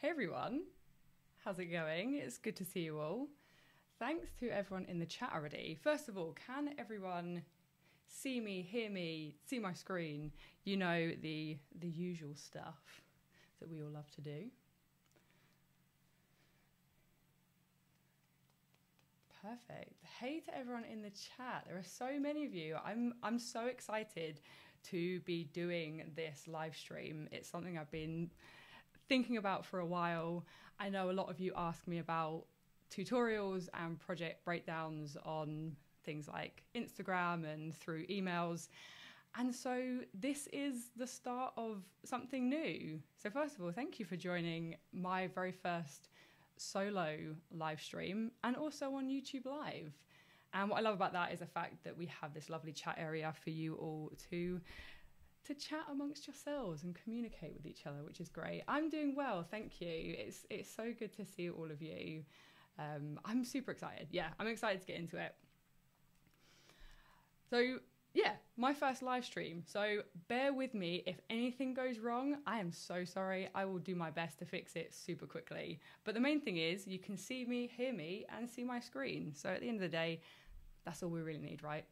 Hey everyone, how's it going? It's good to see you all. Thanks to everyone in the chat already. First of all, can everyone see me, hear me, see my screen? You know, the usual stuff that we all love to do. Perfect. Hey to everyone in the chat. There are so many of you. I'm so excited to be doing this live stream. It's something I've been thinking about for a while. I know a lot of you ask me about tutorials and project breakdowns on things like Instagram and through emails. And so this is the start of something new. So first of all, thank you for joining my very first solo live stream and also on YouTube Live. And what I love about that is the fact that we have this lovely chat area for you all to chat amongst yourselves and communicate with each other, which is great. I'm doing well, thank you. It's so good to see all of you. I'm super excited. Yeah, I'm excited to get into it. So yeah, my first live stream. So bear with me if anything goes wrong. I am so sorry. I will do my best to fix it super quickly. But the main thing is you can see me, hear me, and see my screen. So at the end of the day, that's all we really need, right?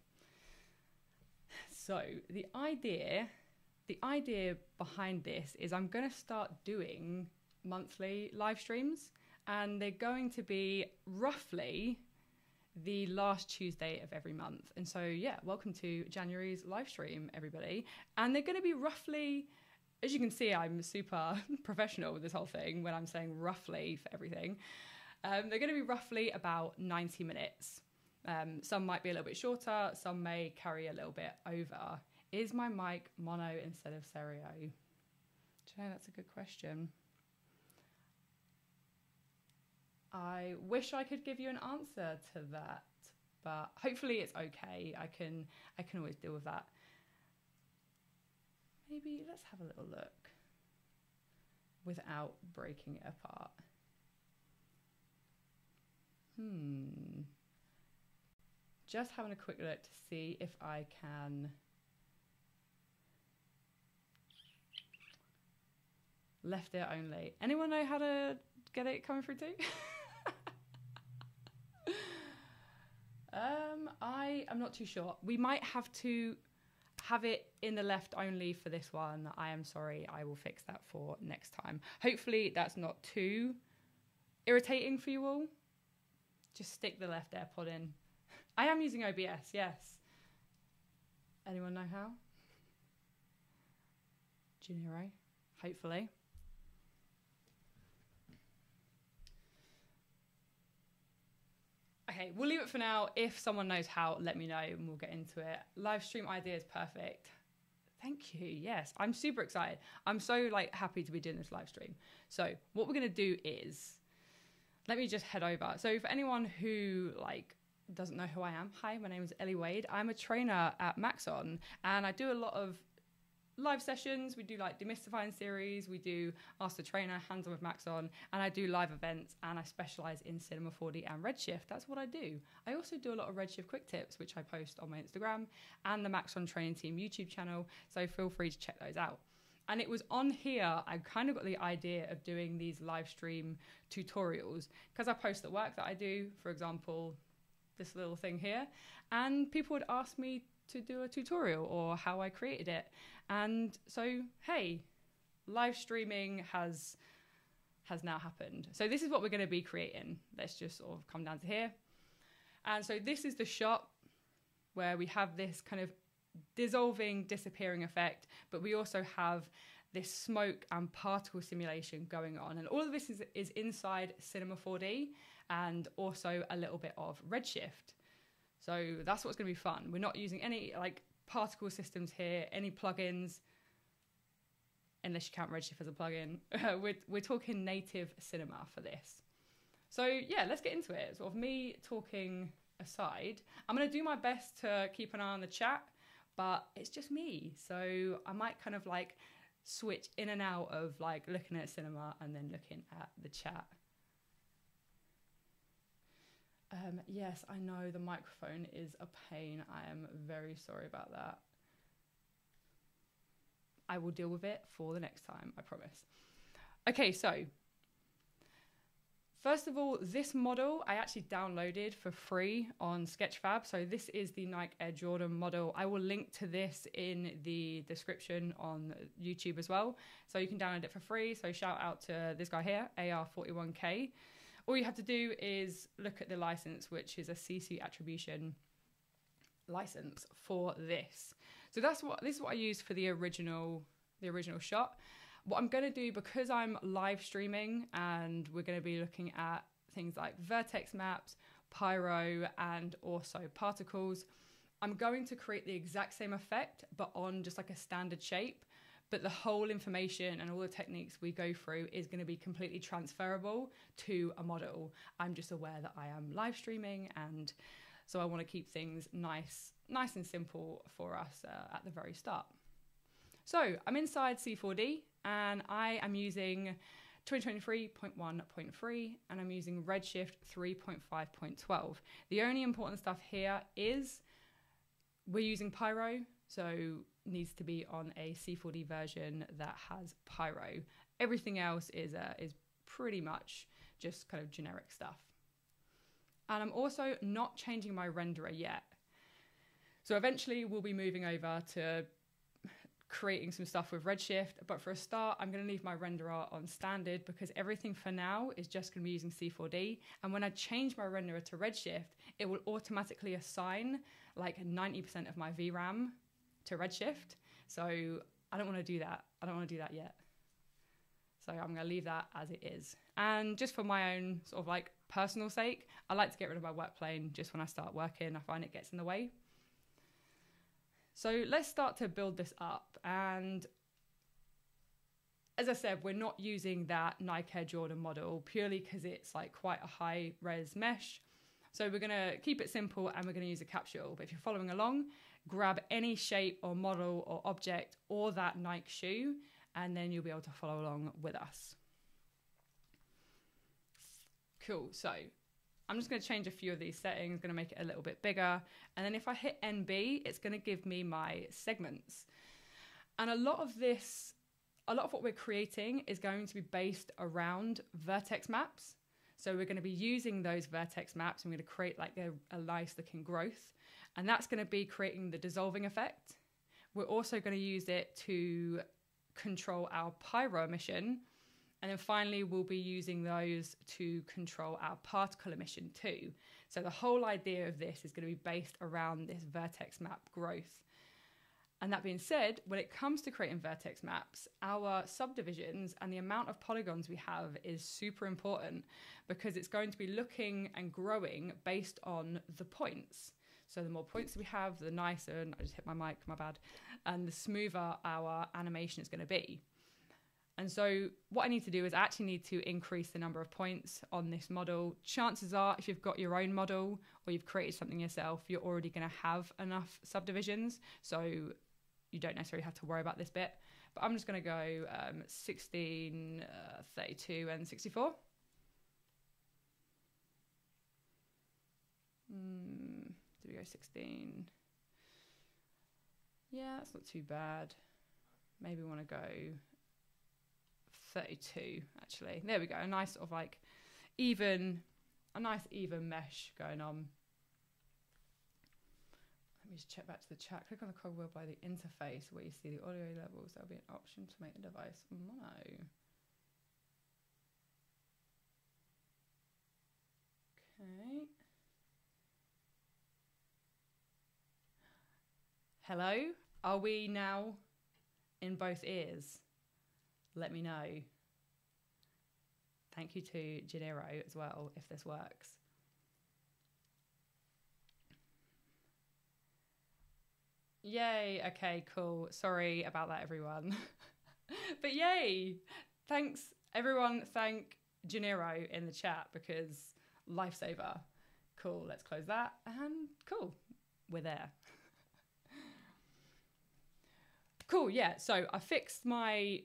So the idea behind this is I'm going to start doing monthly live streams, and they're going to be roughly the last Tuesday of every month. And so, yeah, welcome to January's live stream, everybody. And they're going to be roughly, as you can see, I'm super professional with this whole thing when I'm saying roughly for everything. They're going to be roughly about 90 minutes. Some might be a little bit shorter, some may carry a little bit over. Is my mic mono instead of stereo? Do you know, that's a good question. I wish I could give you an answer to that, but hopefully it's okay. I can always deal with that. Maybe let's have a little look without breaking it apart. Just having a quick look to see if I can left it only. Anyone know how to get it coming through too? I am not too sure. We might have to have it in the left only for this one. I am sorry. I will fix that for next time. Hopefully that's not too irritating for you all. Just stick the left AirPod in. I am using OBS, yes. Anyone know how? Junior, hopefully. Okay, we'll leave it for now. If someone knows how, let me know and we'll get into it. Live stream idea is perfect. Thank you. Yes, I'm super excited. I'm so happy to be doing this live stream. So what we're going to do is, let me just head over. So for anyone who doesn't know who I am, hi, my name is Elly Wade. I'm a trainer at Maxon and I do a lot of live sessions. We do demystifying series, we do Ask the Trainer, hands-on with Maxon, and I do live events, and I specialize in Cinema 4D and Redshift. That's what I do. I also do a lot of Redshift quick tips, which I post on my Instagram and the Maxon Training Team YouTube channel, so feel free to check those out. And it was on here I kind of got the idea of doing these live stream tutorials because I post the work that I do, for example, this little thing here, and people would ask me to do a tutorial or how I created it. And so, hey, live streaming has now happened. So this is what we're going to be creating. Let's just sort of come down to here. And so this is the shot where we have this kind of dissolving, disappearing effect, but we also have this smoke and particle simulation going on. And all of this is inside Cinema 4D and also a little bit of Redshift. So that's what's going to be fun. We're not using any particle systems here, any plugins, unless you count Redshift as a plugin. We're talking native cinema for this. So yeah, let's get into it. Sort of me talking aside, I'm going to do my best to keep an eye on the chat, but it's just me. So I might kind of switch in and out of looking at cinema and then looking at the chat. Yes, I know the microphone is a pain. I am very sorry about that. I will deal with it for the next time, I promise. Okay, so First of all, this model I actually downloaded for free on Sketchfab. So this is the Nike Air Jordan model. I will link to this in the description on YouTube as well. So you can download it for free. So shout out to this guy here, AR41K. All you have to do is look at the license, which is a CC attribution license for this. So this is what I used for the original shot. What I'm going to do, because I'm live streaming and we're going to be looking at things like vertex maps, Pyro, and also particles, I'm going to create the exact same effect, but on just like a standard shape. But the whole information and all the techniques we go through is going to be completely transferable to a model. I'm just aware that I am live streaming, and so I want to keep things nice and simple for us at the very start. So I'm inside C4D and I am using 2023.1.3 and I'm using Redshift 3.5.12. The only important stuff here is we're using Pyro, so needs to be on a C4D version that has Pyro. Everything else is pretty much just kind of generic stuff. And I'm also not changing my renderer yet. So eventually we'll be moving over to creating some stuff with Redshift, but for a start I'm going to leave my renderer on standard because everything for now is just going to be using C4D, and when I change my renderer to Redshift it will automatically assign like 90% of my VRAM to Redshift, so I don't want to do that. I don't want to do that yet, so I'm going to leave that as it is. And just for my own sort of like personal sake, I like to get rid of my work plane just when I start working. I find it gets in the way. So let's start to build this up. And as I said, we're not using that Nike Air Jordan model purely because it's like quite a high res mesh. So we're going to keep it simple and we're going to use a capsule. But if you're following along, grab any shape or model or object or that Nike shoe, and then you'll be able to follow along with us. Cool. So I'm just going to change a few of these settings, going to make it a little bit bigger. And then if I hit NB, it's going to give me my segments. And a lot of what we're creating is going to be based around vertex maps. So we're going to be using those vertex maps. I'm going to create like a nice looking growth. And that's going to be creating the dissolving effect. We're also going to use it to control our pyro emission. And then finally, we'll be using those to control our particle emission too. So the whole idea of this is going to be based around this vertex map growth. And that being said, when it comes to creating vertex maps, our subdivisions and the amount of polygons we have is super important because it's going to be looking and growing based on the points. So the more points we have, the nicer, and I just hit my mic, my bad, and the smoother our animation is going to be. And so what I need to do is I actually need to increase the number of points on this model. Chances are, if you've got your own model or you've created something yourself, you're already going to have enough subdivisions. So you don't necessarily have to worry about this bit. But I'm just going to go 16, 32, and 64. Did we go 16? Yeah, that's not too bad. Maybe we want to go 32 actually. There we go. A nice sort of like even mesh going on. Let me just check back to the chat. Click on the cogwheel by the interface where you see the audio levels. There'll be an option to make the device mono. Okay. Hello? Are we now in both ears? Let me know. Thank you to Gennaro as well, if this works. Yay, okay, cool. Sorry about that, everyone. But yay! Thanks, everyone. Thank Gennaro in the chat because lifesaver. Cool, let's close that. And cool, we're there. Cool, yeah, so I fixed my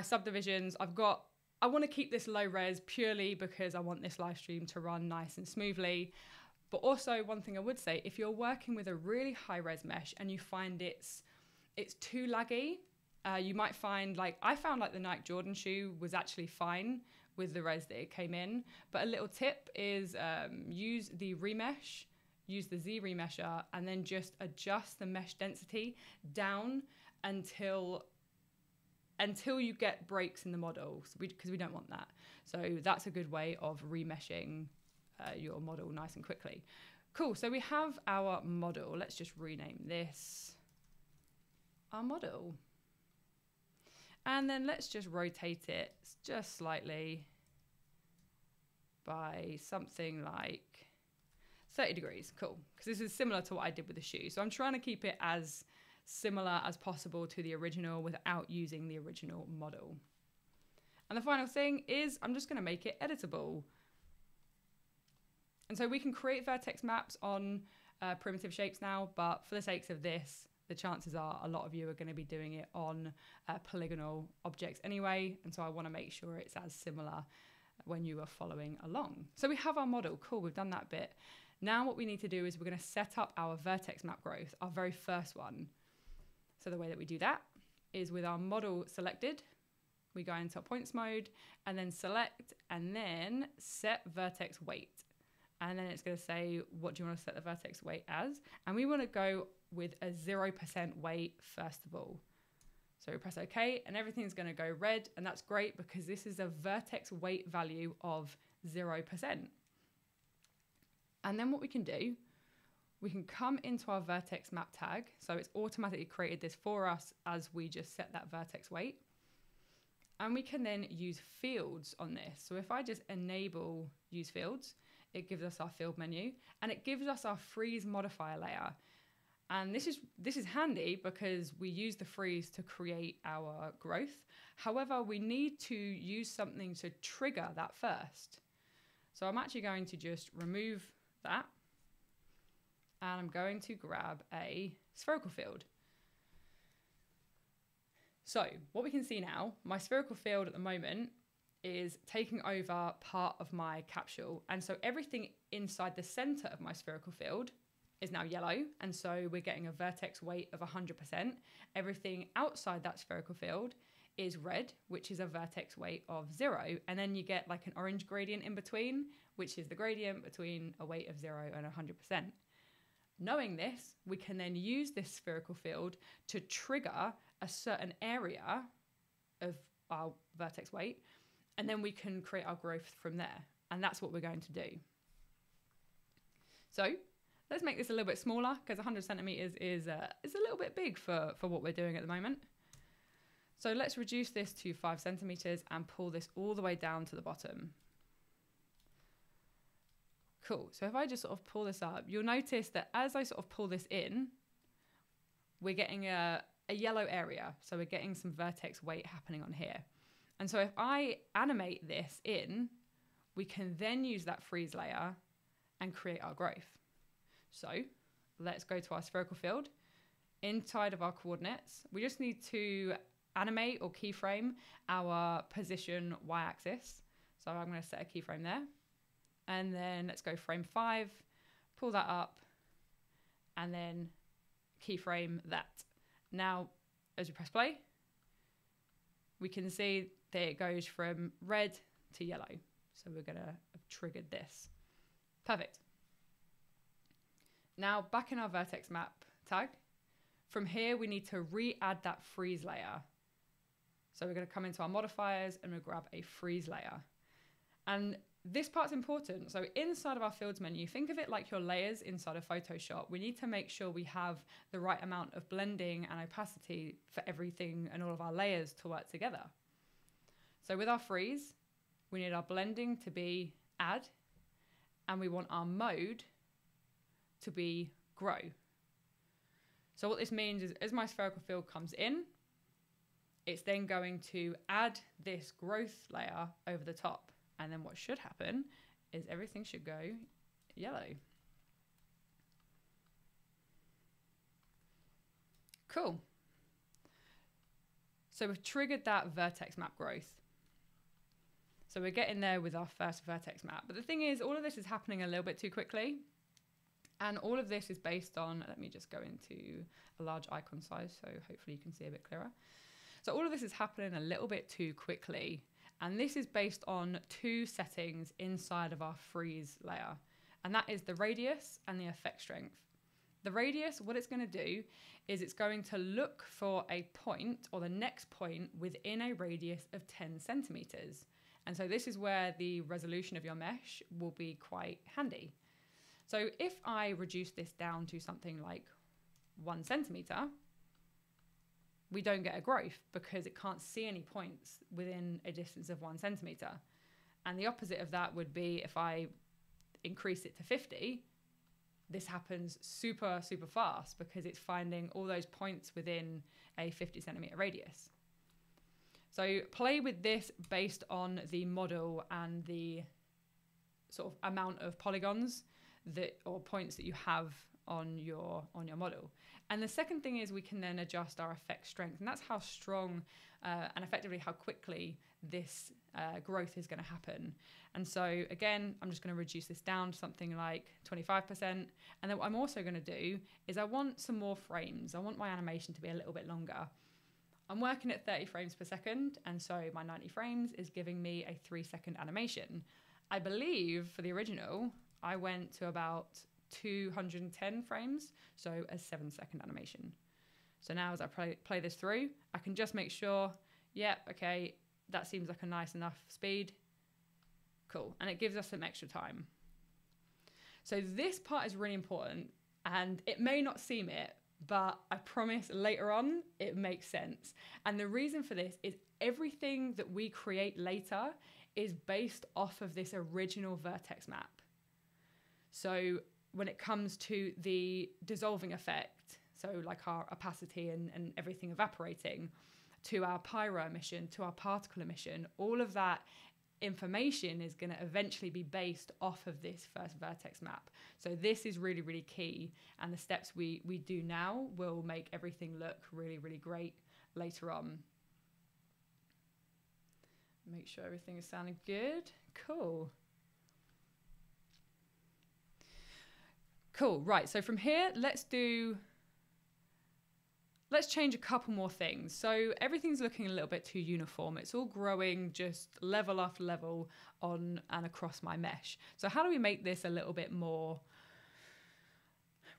subdivisions. I want to keep this low res purely because I want this live stream to run nice and smoothly. But also one thing I would say, if you're working with a really high res mesh and you find it's too laggy, you might find I found like the Nike Jordan shoe was actually fine with the res that it came in. But a little tip is use the remesh, use the Z remesher, and then just adjust the mesh density down until you get breaks in the model, because we don't want that. So that's a good way of remeshing your model nice and quickly. Cool, so we have our model. Let's just rename this our model. And then let's just rotate it just slightly by something like 30 degrees. Cool, because this is similar to what I did with the shoe. So I'm trying to keep it as similar as possible to the original without using the original model. And the final thing is I'm just going to make it editable. And so we can create vertex maps on primitive shapes now, but for the sakes of this, the chances are a lot of you are going to be doing it on polygonal objects anyway. And so I want to make sure it's as similar when you are following along. So we have our model. Cool, we've done that bit. Now what we need to do is we're going to set up our vertex map growth, our very first one. So the way that we do that is with our model selected, we go into points mode and then select and then set vertex weight. And then it's going to say, what do you want to set the vertex weight as? And we want to go with a 0% weight first of all. So we press OK and everything's going to go red. And that's great because this is a vertex weight value of 0%. And then what we can do, we can come into our vertex map tag. So it's automatically created this for us as we just set that vertex weight. And we can then use fields on this. So if I just enable use fields, it gives us our field menu and it gives us our freeze modifier layer. And this is handy because we use the freeze to create our growth. However, we need to use something to trigger that first. So I'm actually going to just remove that. And I'm going to grab a spherical field. So what we can see now, my spherical field at the moment is taking over part of my capsule. And so everything inside the center of my spherical field is now yellow. And so we're getting a vertex weight of 100%. Everything outside that spherical field is red, which is a vertex weight of 0. And then you get like an orange gradient in between, which is the gradient between a weight of 0 and 100%. Knowing this, we can then use this spherical field to trigger a certain area of our vertex weight, and then we can create our growth from there. And that's what we're going to do. So let's make this a little bit smaller because 100 centimeters is a little bit big for what we're doing at the moment. So let's reduce this to 5 centimeters and pull this all the way down to the bottom. Cool, so if I just sort of pull this up, you'll notice that as I sort of pull this in, we're getting a yellow area. So we're getting some vertex weight happening on here. And so if I animate this in, we can then use that freeze layer and create our growth. So let's go to our spherical field. Inside of our coordinates, we just need to animate or keyframe our position y-axis. So I'm going to set a keyframe there. And then let's go frame 5, pull that up, and then keyframe that. Now, as we press play, we can see that it goes from red to yellow. So we're going to have triggered this. Perfect. Now, back in our vertex map tag, from here, we need to re-add that freeze layer. So we're going to come into our modifiers and we'll grab a freeze layer. And this part's important. So inside of our fields menu, think of it like your layers inside of Photoshop. We need to make sure we have the right amount of blending and opacity for everything and all of our layers to work together. So with our freeze, we need our blending to be add, and we want our mode to be grow. So what this means is as my spherical field comes in, it's then going to add this growth layer over the top. And then what should happen is everything should go yellow. Cool. So we've triggered that vertex map growth. So we're getting there with our first vertex map. But the thing is, all of this is happening a little bit too quickly. And all of this is based on, let me just go into a large icon size so hopefully you can see a bit clearer. So all of this is happening a little bit too quickly. And this is based on 2 settings inside of our freeze layer. And that is the radius and the effect strength. The radius, what it's going to do is it's going to look for a point or the next point within a radius of 10 centimeters. And so this is where the resolution of your mesh will be quite handy. So if I reduce this down to something like 1 centimeter, we don't get a growth because it can't see any points within a distance of 1 centimeter. And the opposite of that would be if I increase it to 50, this happens super, super fast because it's finding all those points within a 50 centimeter radius. So play with this based on the model and the sort of amount of polygons or points that you have on your model. And the second thing is we can then adjust our effect strength, and that's how strong and effectively how quickly this growth is going to happen. And so again, I'm just going to reduce this down to something like 25%. And then what I'm also going to do is I want some more frames. I want my animation to be a little bit longer. I'm working at 30 frames per second, and so my 90 frames is giving me a 3-second animation. I believe for the original, I went to about 210 frames, so a 7-second animation. So now as I play this through, I can just make sure, yep, okay, that seems like a nice enough speed. Cool, and it gives us some extra time. So this part is really important, and it may not seem it, but I promise later on it makes sense. And the reason for this is everything that we create later is based off of this original Vertex map. So when it comes to the dissolving effect, so like our opacity and everything evaporating, to our pyro emission, to our particle emission, all of that information is going to eventually be based off of this first Vertex map. So this is really, really key. And the steps we do now will make everything look really, really great later on. Make sure everything is sounding good. Cool. Cool, right, so from here, let's change a couple more things. So everything's looking a little bit too uniform. It's all growing just level after level on and across my mesh. So how do we make this a little bit more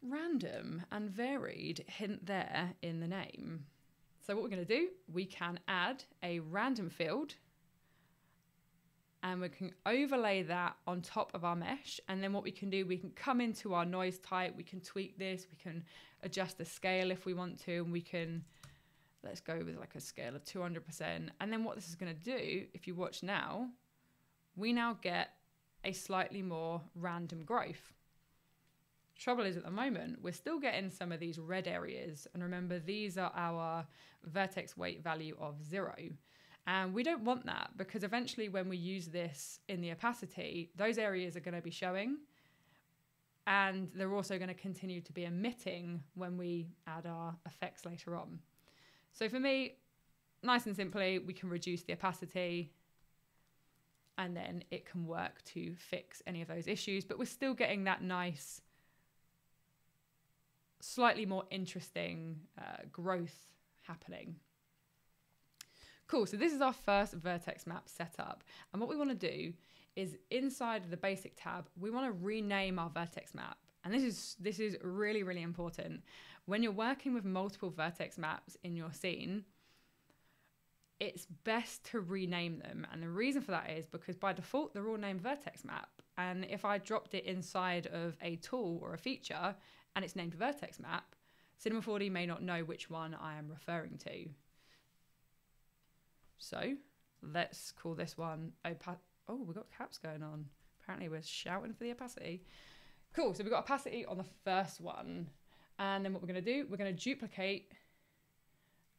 random and varied? Hint there in the name. So what we're going to do, we can add a random field, and we can overlay that on top of our mesh. And then what we can do, we can come into our noise type, we can tweak this, we can adjust the scale if we want to, and we can, let's go with like a scale of 200%. And then what this is going to do, if you watch now, we now get a slightly more random growth. Trouble is at the moment, we're still getting some of these red areas. And remember, these are our vertex weight value of 0. And we don't want that because eventually when we use this in the opacity, those areas are going to be showing, and they're also going to continue to be emitting when we add our effects later on. So for me, nice and simply, we can reduce the opacity and then it can work to fix any of those issues, but we're still getting that nice, slightly more interesting growth happening. Cool, so this is our first Vertex map setup. And what we want to do is inside the basic tab, we want to rename our Vertex map. And this is really, really important. When you're working with multiple Vertex maps in your scene, it's best to rename them. And the reason for that is because by default, they're all named Vertex map. And if I dropped it inside of a tool or a feature and it's named Vertex map, Cinema 4D may not know which one I am referring to. So let's call this one oh, we've got caps going on. Apparently we're shouting for the opacity. Cool, so we've got opacity on the first one. And then what we're going to do, we're going to duplicate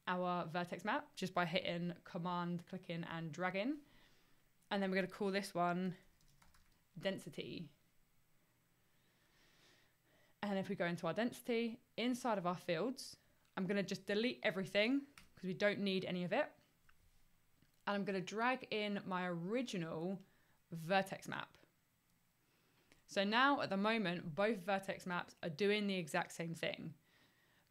our vertex map just by hitting command, clicking and dragging. And then we're going to call this one density. And if we go into our density, inside of our fields, I'm going to just delete everything because we don't need any of it. And I'm going to drag in my original vertex map. So now at the moment, both vertex maps are doing the exact same thing.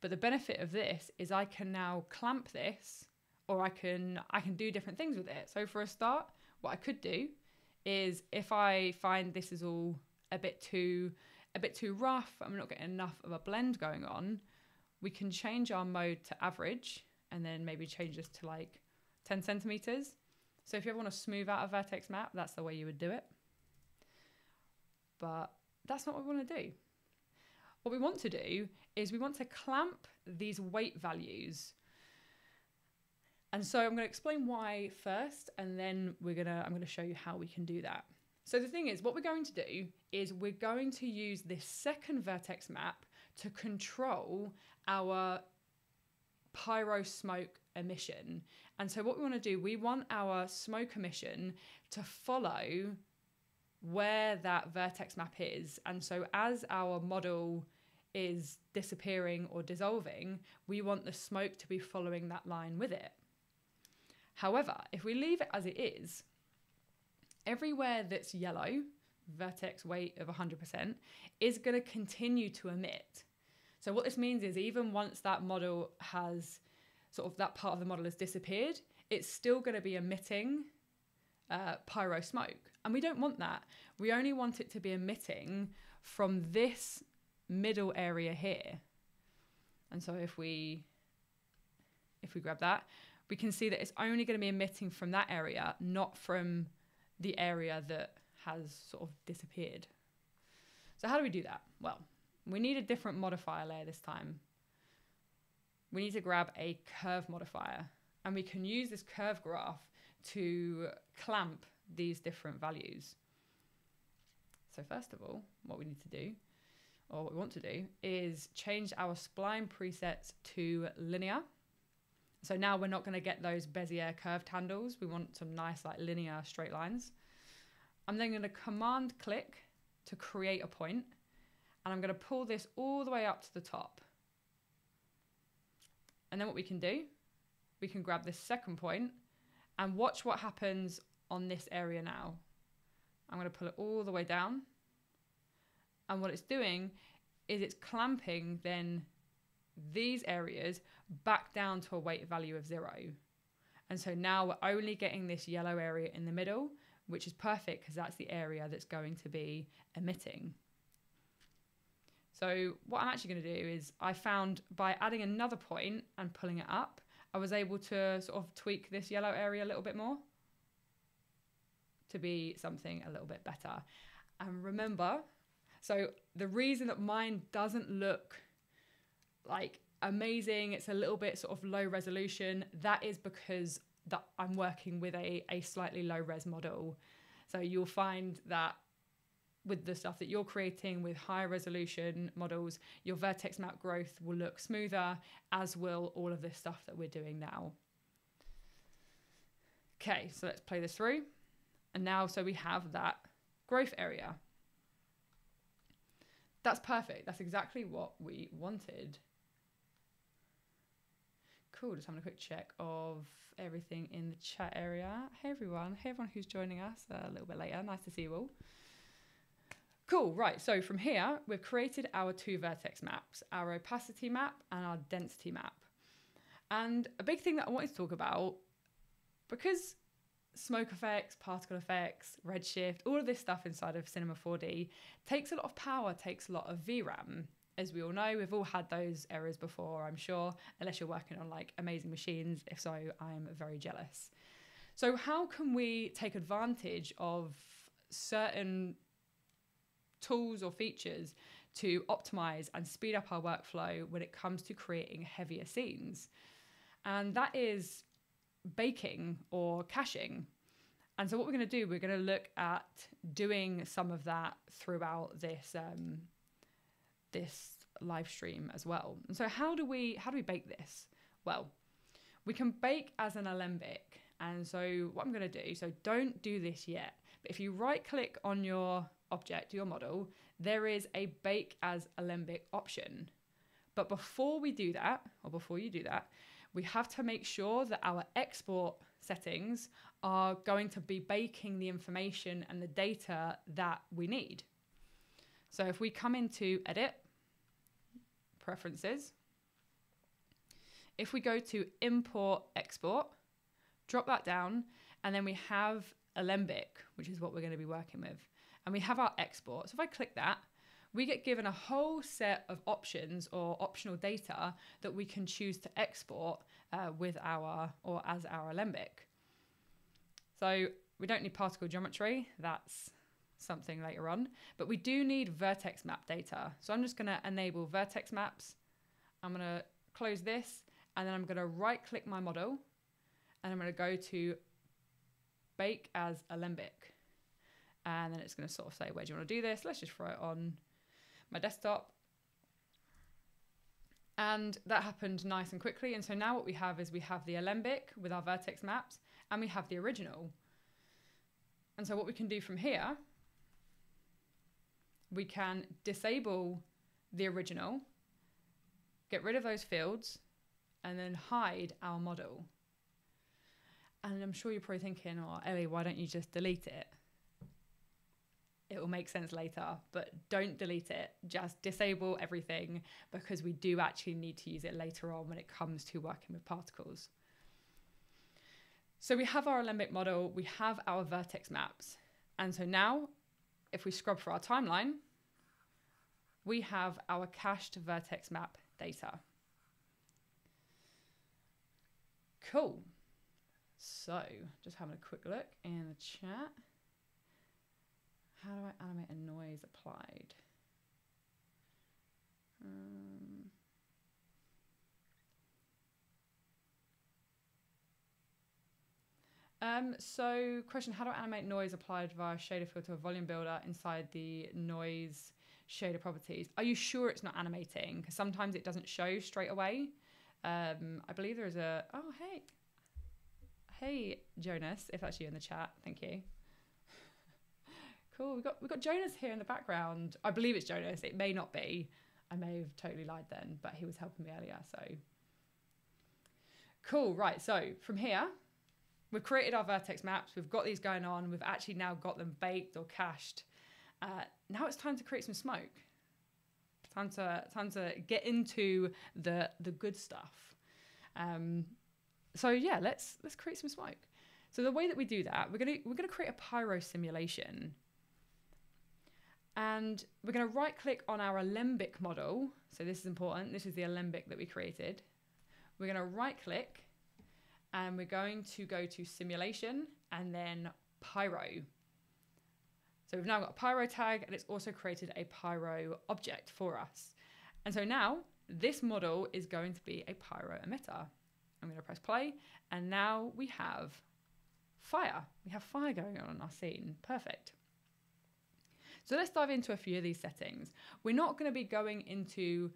But the benefit of this is I can now clamp this or I can do different things with it. So for a start, what I could do is, if I find this is all a bit too rough, I'm not getting enough of a blend going on, we can change our mode to average and then maybe change this to like 10 centimeters. So if you ever want to smooth out a vertex map, that's the way you would do it. But that's not what we want to do. What we want to do is we want to clamp these weight values. And so I'm going to explain why first, and then I'm going to show you how we can do that. So the thing is, what we're going to do is we're going to use this second vertex map to control our pyro smoke emission. And so what we want to do, we want our smoke emission to follow where that vertex map is. And so as our model is disappearing or dissolving, we want the smoke to be following that line with it. However, if we leave it as it is, everywhere that's yellow, vertex weight of 100%, is going to continue to emit. So what this means is, even once that model has, sort of that part of the model has disappeared, it's still going to be emitting pyro smoke. And we don't want that. We only want it to be emitting from this middle area here. And so if we grab that, we can see that it's only going to be emitting from that area, not from the area that has sort of disappeared. So how do we do that? Well, we need a different modifier layer this time. We need to grab a curve modifier, and we can use this curve graph to clamp these different values. So first of all, what we need to do, or what we want to do, is change our spline presets to linear. So now we're not going to get those Bezier curved handles. We want some nice like linear straight lines. I'm then going to command click to create a point, and I'm going to pull this all the way up to the top. And then what we can do, we can grab this second point and watch what happens on this area now. I'm going to pull it all the way down. And what it's doing is it's clamping then these areas back down to a weight value of 0. And so now we're only getting this yellow area in the middle, which is perfect because that's the area that's going to be emitting. So what I'm actually going to do is, I found by adding another point and pulling it up, I was able to sort of tweak this yellow area a little bit more to be something a little bit better. And remember, so the reason that mine doesn't look like amazing, it's a little bit sort of low resolution, that is because that I'm working with a slightly low res model. So you'll find that with the stuff that you're creating with high resolution models, your vertex map growth will look smoother, as will all of this stuff that we're doing now. Okay, so let's play this through. And now, so we have that growth area. That's perfect. That's exactly what we wanted. Cool, just having a quick check of everything in the chat area. Hey everyone who's joining us a little bit later. Nice to see you all. Cool, right, so from here, we've created our two vertex maps, our opacity map and our density map. And a big thing that I wanted to talk about, because smoke effects, particle effects, Redshift, all of this stuff inside of Cinema 4D takes a lot of power, takes a lot of VRAM. As we all know, we've all had those errors before, I'm sure, unless you're working on like amazing machines. If so, I'm very jealous. So how can we take advantage of certain tools or features to optimize and speed up our workflow when it comes to creating heavier scenes? And that is baking or caching. And so what we're going to do, we're going to look at doing some of that throughout this this live stream as well. And so how do we bake this? Well, we can bake as an Alembic. And so what I'm going to do, so don't do this yet, but if you right click on your object, your model, there is a bake as Alembic option. But before we do that, or before you do that, we have to make sure that our export settings are going to be baking the information and the data that we need. So if we come into Edit, Preferences, if we go to Import Export, drop that down, and then we have Alembic, which is what we're going to be working with. And we have our export. So if I click that, we get given a whole set of options or optional data that we can choose to export with our, or as our Alembic. So we don't need particle geometry. That's something later on, but we do need vertex map data. So I'm just going to enable vertex maps. I'm going to close this, and then I'm going to right click my model, and I'm going to go to bake as Alembic. And then it's going to sort of say, where do you want to do this? Let's just throw it on my desktop. And that happened nice and quickly. And so now what we have is we have the Alembic with our vertex maps, and we have the original. And so what we can do from here, we can disable the original, get rid of those fields, and then hide our model. And I'm sure you're probably thinking, oh, Ellie, why don't you just delete it? It will make sense later, but don't delete it. Just disable everything, because we do actually need to use it later on when it comes to working with particles. So we have our Alembic model, we have our vertex maps. And so now, if we scrub for our timeline, we have our cached vertex map data. Cool. So just having a quick look in the chat. How do I animate a noise applied? So question, how do I animate noise applied via shader filter or volume builder inside the noise shader properties? Are you sure it's not animating? Because sometimes it doesn't show straight away. I believe there is a, oh, hey. Hey, Jonas, if that's you in the chat, thank you. Cool, we've got Jonas here in the background. I believe it's Jonas, it may not be. I may have totally lied then, but he was helping me earlier, so. Cool, right, so from here, we've created our vertex maps, we've got these going on, we've actually now got them baked or cached. Now it's time to create some smoke. Time to get into the good stuff. So yeah, let's create some smoke. So the way that we do that, we're gonna create a Pyro simulation. And we're going to right click on our Alembic model. So this is important. This is the Alembic that we created. We're going to right click, and we're going to go to simulation and then Pyro. So we've now got a Pyro tag, and it's also created a Pyro object for us. And so now this model is going to be a Pyro emitter. I'm going to press play, and now we have fire. We have fire going on in our scene. Perfect. So let's dive into a few of these settings. We're not going to be going into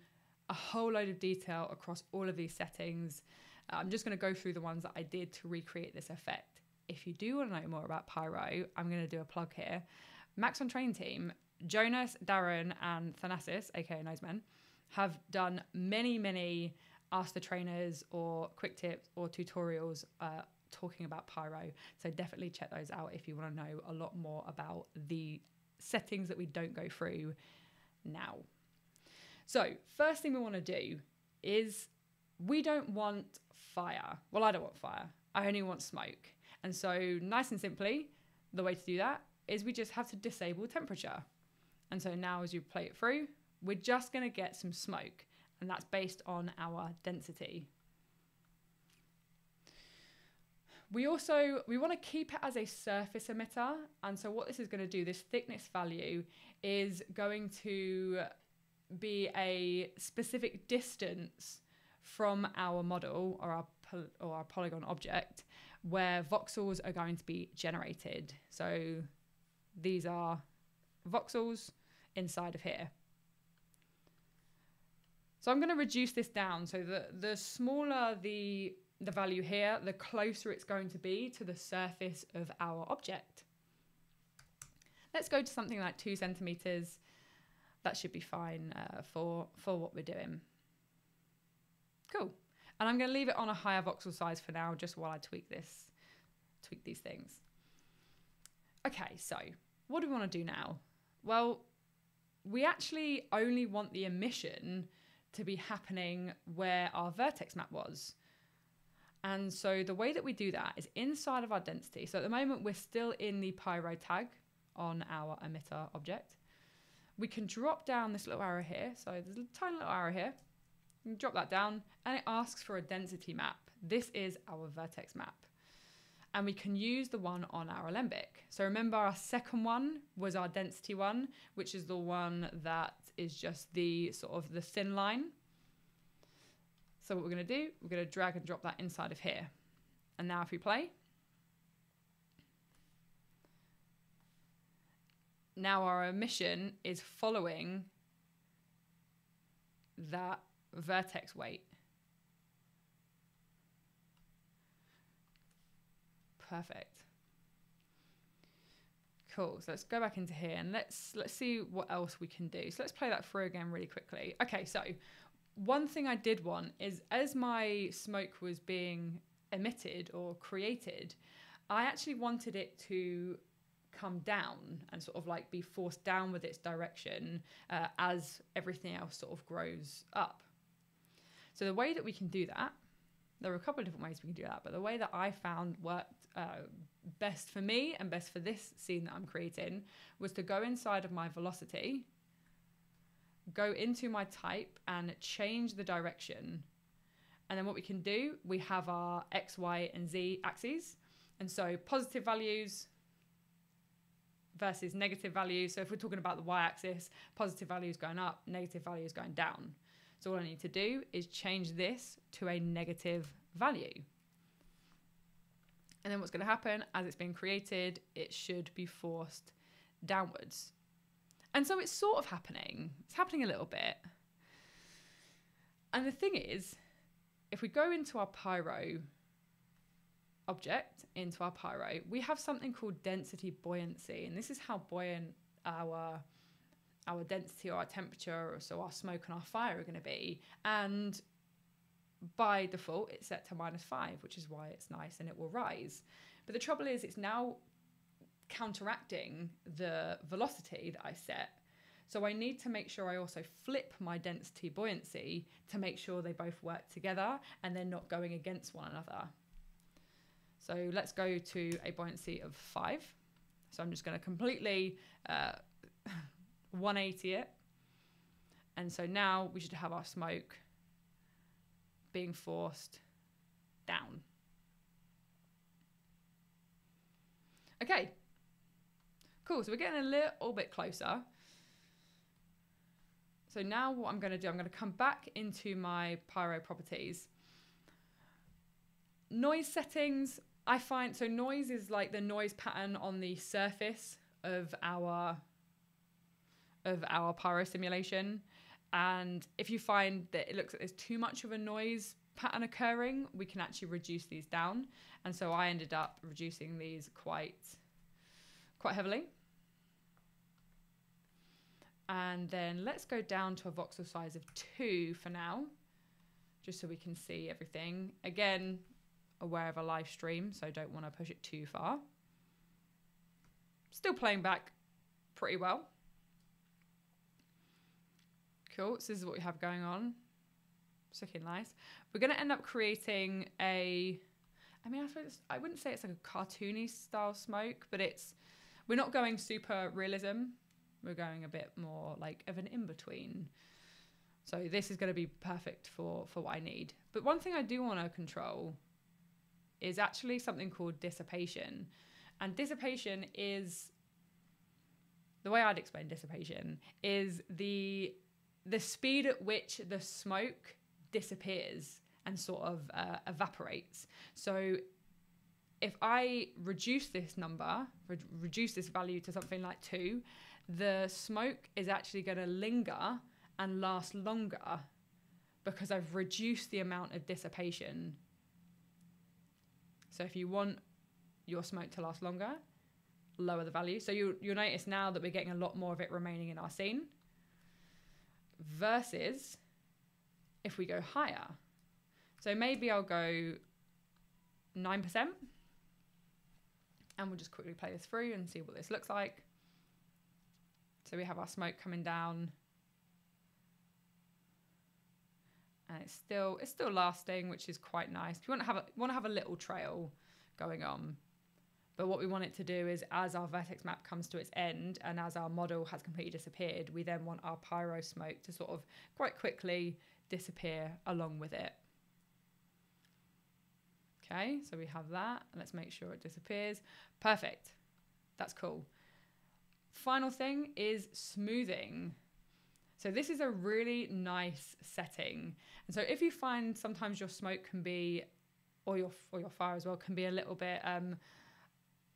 a whole load of detail across all of these settings. I'm just going to go through the ones that I did to recreate this effect. If you do want to know more about Pyro, I'm going to do a plug here. Maxon Train team, Jonas, Darren, and Thanasis, aka Noseman, have done many Ask the Trainers or quick tips or tutorials talking about Pyro. So definitely check those out if you want to know a lot more about the settings that we don't go through now. So first thing we want to do is we don't want fire. Well, I don't want fire. I only want smoke. And so nice and simply, the way to do that is we just have to disable temperature. And so now as you play it through, we're just going to get some smoke, and that's based on our density. We want to keep it as a surface emitter. And so what this is going to do, this thickness value, is going to be a specific distance from our model or our Polygon object where voxels are going to be generated. So these are voxels inside of here. So I'm going to reduce this down. So the smaller the value here, the closer it's going to be to the surface of our object. Let's go to something like 2 centimeters. That should be fine for what we're doing. Cool. And I'm going to leave it on a higher voxel size for now, just while I tweak these things. Okay, so what do we want to do now? Well, we actually only want the emission to be happening where our vertex map was. And so the way that we do that is inside of our density. So at the moment, we're still in the Pyro tag on our emitter object. We can drop down this little arrow here. So there's a tiny little arrow here. You can drop that down and it asks for a density map. This is our vertex map. And we can use the one on our Alembic. So remember our second one was our density one, which is the one that is just the sort of the thin line. So what we're going to do, we're going to drag and drop that inside of here. And now if we play, now our emission is following that vertex weight. Perfect. Cool. So let's go back into here and let's see what else we can do. So let's play that through again really quickly. Okay, so one thing I did want is as my smoke was being emitted or created, I actually wanted it to come down and sort of like be forced down with its direction as everything else sort of grows up. So the way that we can do that, there are a couple of different ways we can do that, but the way that I found worked best for me and best for this scene that I'm creating was to go inside of my velocity, go into my type and change the direction. And then what we can do, we have our X, Y, and Z axes. And so positive values versus negative values. So if we're talking about the Y-axis, positive values going up, negative values going down. So all I need to do is change this to a negative value. And then what's going to happen as it's being created, it should be forced downwards. And so it's sort of happening. It's happening a little bit. And the thing is, if we go into our Pyro object, into our Pyro, we have something called density buoyancy. And this is how buoyant our density or our temperature, or so our smoke and our fire are going to be. And by default, it's set to -5, which is why it's nice and it will rise. But the trouble is it's now counteracting the velocity that I set. So I need to make sure I also flip my density buoyancy to make sure they both work together and they're not going against one another. So let's go to a buoyancy of 5. So I'm just going to completely 180 it. And so now we should have our smoke being forced down. Okay. Cool, so we're getting a little bit closer. So now what I'm going to do, I'm going to come back into my Pyro properties. Noise settings, I find, so noise is like the noise pattern on the surface of our Pyro simulation. And if you find that it looks like there's too much of a noise pattern occurring, we can actually reduce these down. And so I ended up reducing these quite heavily. And then let's go down to a voxel size of 2 for now, just so we can see everything. Again, aware of a live stream, so don't want to push it too far. Still playing back pretty well. Cool, so this is what we have going on. It's looking nice. We're going to end up creating I wouldn't say it's like a cartoony style smoke, but we're not going super realism. We're going a bit more like of an in-between. So this is going to be perfect for what I need. But one thing I do want to control is actually something called dissipation. And dissipation is, the way I'd explain dissipation is the speed at which the smoke disappears and sort of evaporates. So if I reduce this number, reduce this value to something like 2, the smoke is actually going to linger and last longer because I've reduced the amount of dissipation. So if you want your smoke to last longer, lower the value. So you'll notice now that we're getting a lot more of it remaining in our scene versus if we go higher. So maybe I'll go 9%, and we'll just quickly play this through and see what this looks like. So we have our smoke coming down, And it's still lasting, which is quite nice. We want to have a little trail going on. But what we want it to do is, as our vertex map comes to its end and as our model has completely disappeared, we then want our pyro smoke to sort of quite quickly disappear along with it. Okay, so we have that. Let's make sure it disappears. Perfect. That's cool. Final thing is smoothing. So this is a really nice setting. And so if you find sometimes your smoke can be, or your fire as well, can be a little bit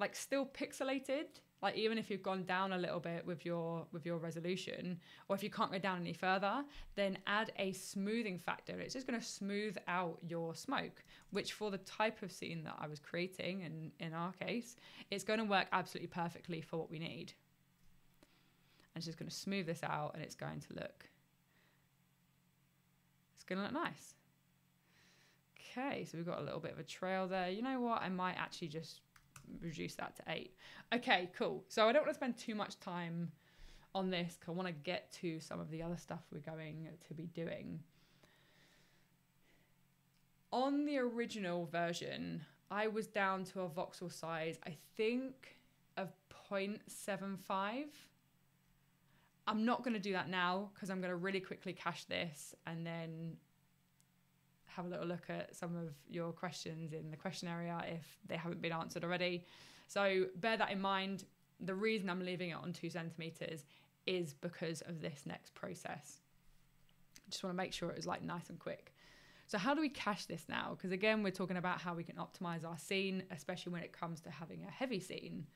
like still pixelated, like even if you've gone down a little bit with your resolution, or if you can't go down any further, then add a smoothing factor. It's just going to smooth out your smoke, which for the type of scene that I was creating, and in our case, it's going to work absolutely perfectly for what we need. And it's just going to smooth this out, and it's going to look nice. Okay, so we've got a little bit of a trail there. You know what? I might actually just reduce that to 8. Okay, cool. So I don't want to spend too much time on this because I want to get to some of the other stuff we're going to be doing. On the original version, I was down to a voxel size, I think, of 0.75. I'm not going to do that now because I'm going to really quickly cache this and then have a little look at some of your questions in the question area if they haven't been answered already. So bear that in mind. The reason I'm leaving it on 2 centimeters is because of this next process. I just want to make sure it was like nice and quick. So how do we cache this now? Because again, we're talking about how we can optimize our scene, especially when it comes to having a heavy scene.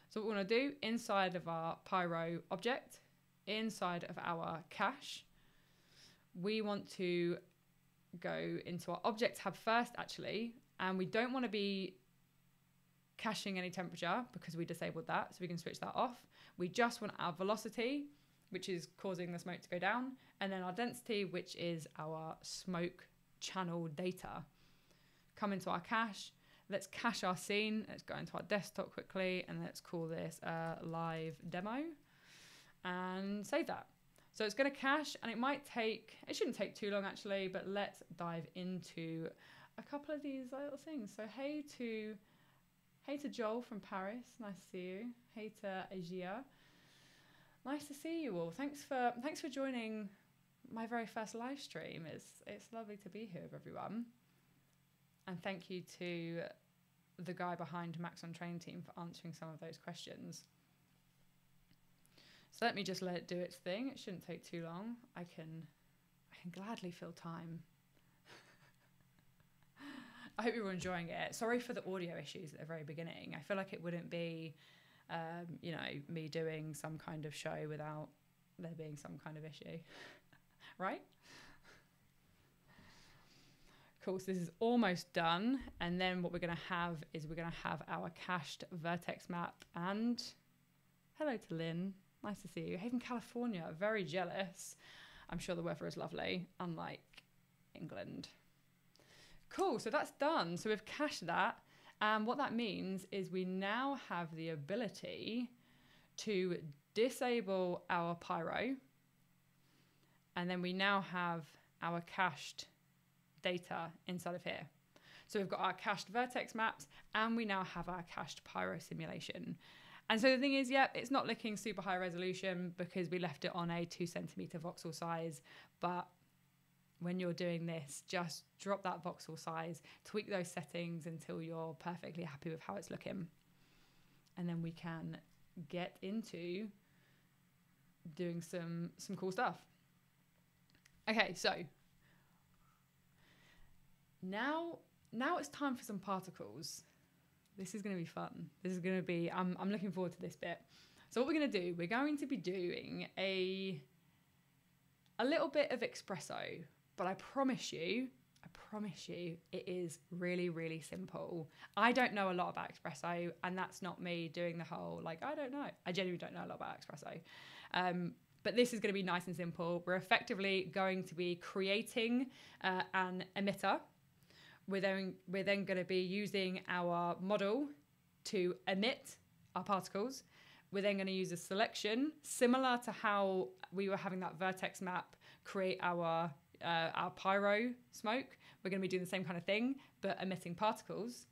So what we want to do inside of our Pyro object, inside of our cache, we want to go into our object tab first actually, and we don't want to be caching any temperature because we disabled that, so we can switch that off. We just want our velocity, which is causing the smoke to go down, and then our density, which is our smoke channel data. Come into our cache. Let's cache our scene. Let's go into our desktop quickly, and let's call this a live demo and save that. So it's going to cache, and it shouldn't take too long actually, but let's dive into a couple of these little things. So hey to Joel from Paris, nice to see you. Hey to Asia, nice to see you all. Thanks for joining my very first live stream. It's lovely to be here with everyone. And thank you to the guy behind Maxon Trainer Team for answering some of those questions. So let me just let it do its thing. It shouldn't take too long. I can gladly fill time. I hope you're enjoying it. Sorry for the audio issues at the very beginning. I feel like it wouldn't be, you know, me doing some kind of show without there being some kind of issue, right? Cool, so this is almost done. And then what we're gonna have is we're gonna have our cached vertex map. And hello to Lynn, nice to see you. Haven, California, very jealous. I'm sure the weather is lovely, unlike England. Cool, so that's done. So we've cached that. And what that means is we now have the ability to disable our Pyro. And then we now have our cached data inside of here. So we've got our cached vertex maps, and we now have our cached Pyro simulation. And so the thing is, yeah, it's not looking super high resolution because we left it on a 2 centimeter voxel size, but when you're doing this, just drop that voxel size, tweak those settings until you're perfectly happy with how it's looking. And then we can get into doing some cool stuff. Okay, so now it's time for some particles. This is going to be fun. This is going to be, I'm looking forward to this bit. So what we're going to do, we're going to be doing a little bit of XPresso, but I promise you, it is really, really simple. I don't know a lot about XPresso, and that's not me doing the whole, like, I don't know. I genuinely don't know a lot about XPresso. But this is going to be nice and simple. We're effectively going to be creating an emitter. We're then going to be using our model to emit our particles. We're then going to use a selection similar to how we were having that vertex map create our, our Pyro smoke. We're going to be doing the same kind of thing, but emitting particles.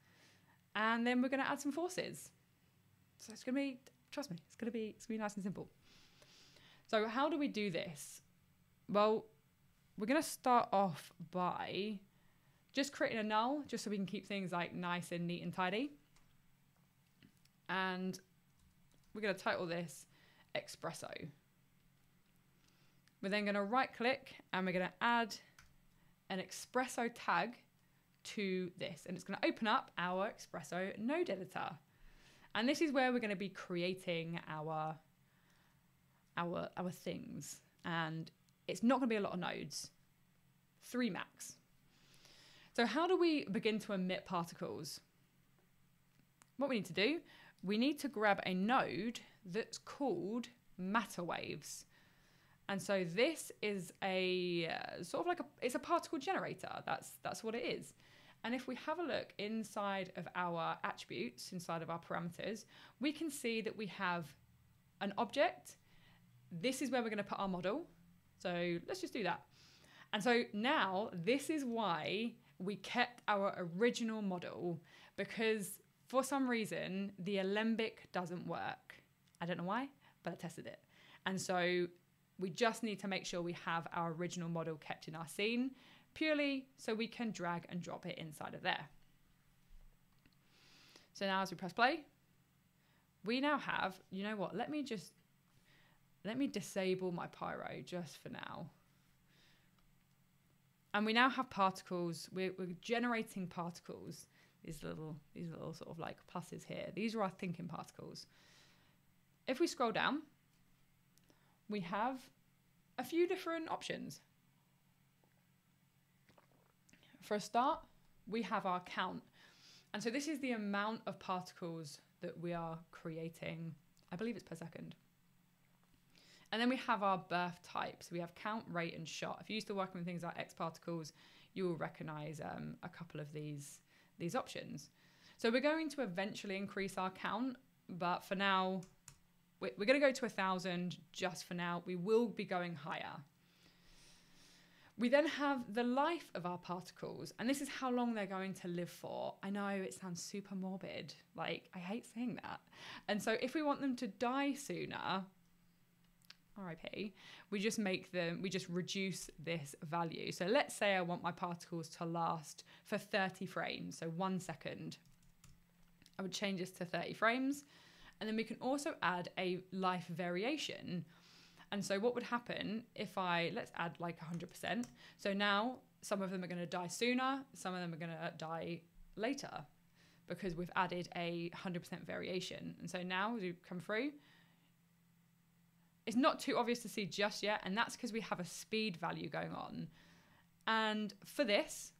And then we're going to add some forces. So it's going to be, trust me, it's going to be nice and simple. So how do we do this? Well, we're going to start off by just creating a null, just so we can keep things like nice and neat and tidy. And we're going to title this XPresso. We're then going to right click and we're going to add an XPresso tag to this. And it's going to open up our XPresso node editor. And this is where we're going to be creating our things. And it's not going to be a lot of nodes, 3 max. So how do we begin to emit particles? What we need to do, we need to grab a node that's called PMatterWaves. And so this is a sort of like it's a particle generator. That's what it is. And if we have a look inside of our attributes, inside of our parameters, we can see that we have an object. This is where we're going to put our model. So let's just do that. And so now this is why we kept our original model, because for some reason the Alembic doesn't work. I don't know why, but I tested it. And so we just need to make sure we have our original model kept in our scene, purely so we can drag and drop it inside of there. So now as we press play, we now have, you know what, let me disable my Pyro just for now. And we now have particles, we're generating particles, these little sort of like pluses here. These are our thinking particles. If we scroll down, we have a few different options. For a start, we have our count. And so this is the amount of particles that we are creating. I believe it's per second. And then we have our birth type. So we have count, rate, and shot. If you're used to working with things like X particles, you will recognize a couple of these options. So we're going to eventually increase our count, but for now, we're going to go to 1,000 just for now. We will be going higher. We then have the life of our particles, and this is how long they're going to live for. I know it sounds super morbid. Like, I hate saying that. And so if we want them to die sooner, RIP, we just reduce this value. So let's say I want my particles to last for 30 frames, so 1 second. I would change this to 30 frames. And then we can also add a life variation. And so what would happen if let's add like 100%. So now some of them are going to die sooner, some of them are going to die later, because we've added a 100% variation. And so now as we come through, it's not too obvious to see just yet, and that's because we have a speed value going on. And for this,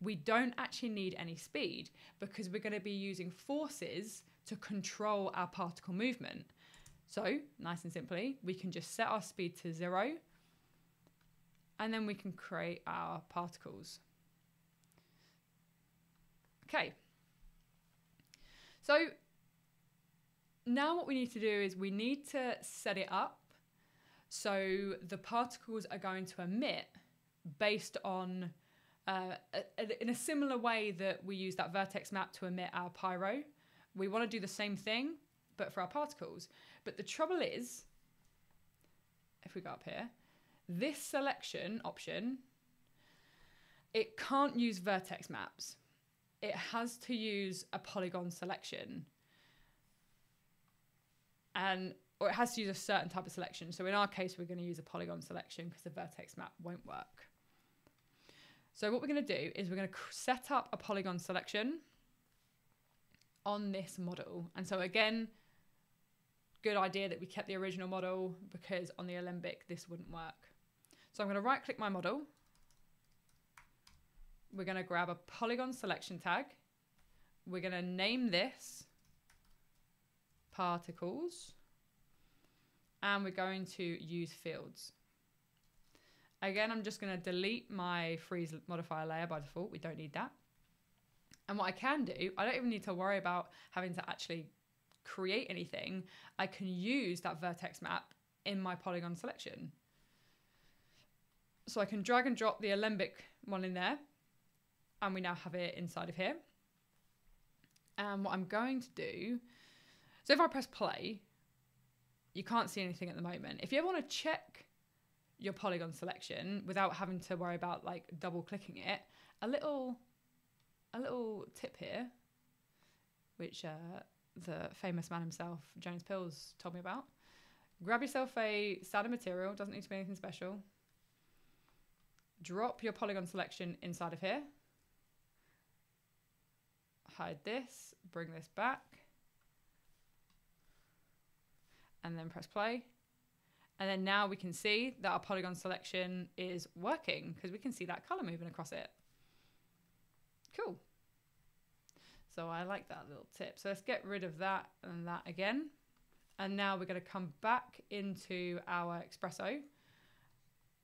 we don't actually need any speed, because we're going to be using forces to control our particle movement. So, nice and simply, we can just set our speed to 0, and then we can create our particles. Okay. So, now what we need to do is we need to set it up so the particles are going to emit based on, in a similar way that we use that vertex map to emit our Pyro. We want to do the same thing, but for our particles. But the trouble is, if we go up here, this selection option, it can't use vertex maps. It has to use a polygon selection. Or it has to use a certain type of selection. So in our case, we're going to use a polygon selection because the vertex map won't work. So what we're going to do is we're going to set up a polygon selection on this model. And so again, good idea that we kept the original model, because on the Alembic, this wouldn't work. So I'm going to right click my model. We're going to grab a polygon selection tag. We're going to name this particles, and we're going to use fields. Again, I'm just going to delete my freeze modifier layer by default. We don't need that. And what I can do, I don't even need to worry about having to actually create anything. I can use that vertex map in my polygon selection. So I can drag and drop the Alembic one in there, and we now have it inside of here. And what I'm going to do, so if I press play, you can't see anything at the moment. If you ever want to check your polygon selection without having to worry about like double clicking it, a little tip here, which the famous man himself, Jonas Pilz, told me about. Grab yourself a standard material, doesn't need to be anything special. Drop your polygon selection inside of here. Hide this, bring this back, and then press play. And then now we can see that our polygon selection is working because we can see that color moving across it. Cool. So I like that little tip. So let's get rid of that and that again. And now we're going to come back into our XPresso,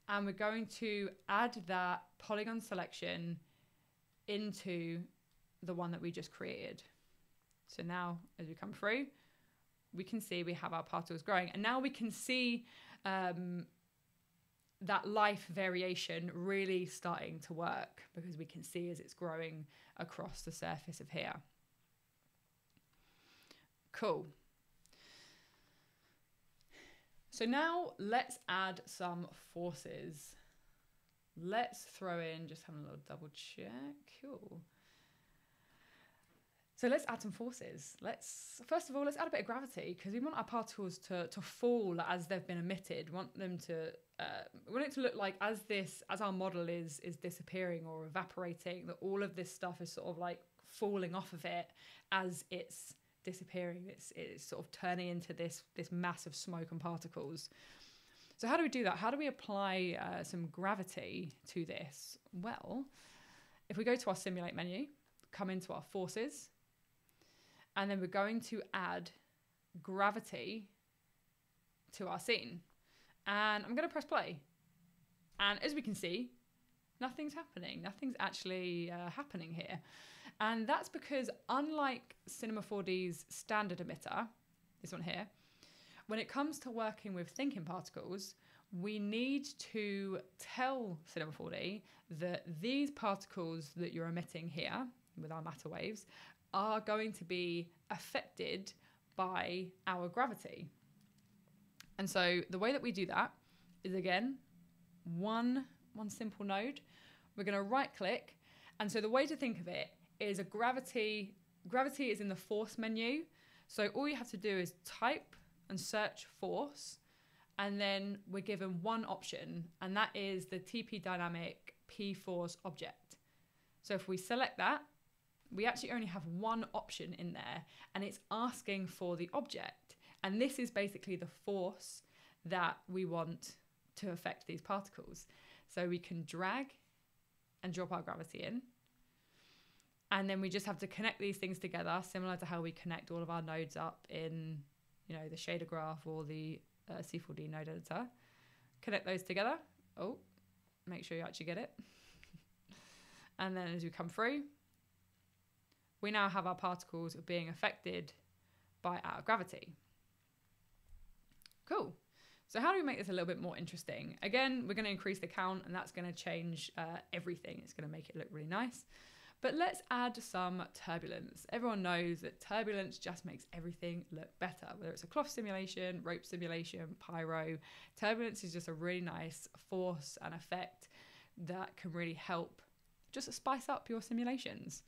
and we're going to add that polygon selection into the one that we just created. So now as we come through, we can see we have our particles growing, and now we can see that life variation really starting to work because we can see as it's growing across the surface of here. Cool. So now let's add some forces. Let's throw in, just having a little double check. Cool. So let's add some forces. First of all, let's add a bit of gravity because we want our particles to fall as they've been emitted. We want them to, we want it to look like as our model is disappearing or evaporating, that all of this stuff is sort of like falling off of it as it's disappearing. It's sort of turning into this mass of smoke and particles. So how do we do that? How do we apply some gravity to this? Well, if we go to our simulate menu, come into our forces, and then we're going to add gravity to our scene. And I'm going to press play. And as we can see, nothing's happening. Nothing's actually happening here. And that's because unlike Cinema 4D's standard emitter, this one here, when it comes to working with thinking particles, we need to tell Cinema 4D that these particles that you're emitting here with our matter waves are going to be affected by our gravity. And so the way that we do that is, again, one simple node. We're going to right click. And so the way to think of it is gravity is in the force menu. So all you have to do is type and search force, and then we're given one option, and that is the TP dynamic PForceObject. So if we select that, we actually only have one option in there, and it's asking for the object. And this is basically the force that we want to affect these particles. So we can drag and drop our gravity in, and then we just have to connect these things together, similar to how we connect all of our nodes up in, you know, the shader graph or the C4D node editor. Connect those together. Oh, make sure you actually get it. And then as we come through, we now have our particles being affected by our gravity. Cool. So how do we make this a little bit more interesting? Again, we're going to increase the count, and that's going to change everything. It's going to make it look really nice. But let's add some turbulence. Everyone knows that turbulence just makes everything look better, whether it's a cloth simulation, rope simulation, pyro. Turbulence is just a really nice force and effect that can really help just spice up your simulations.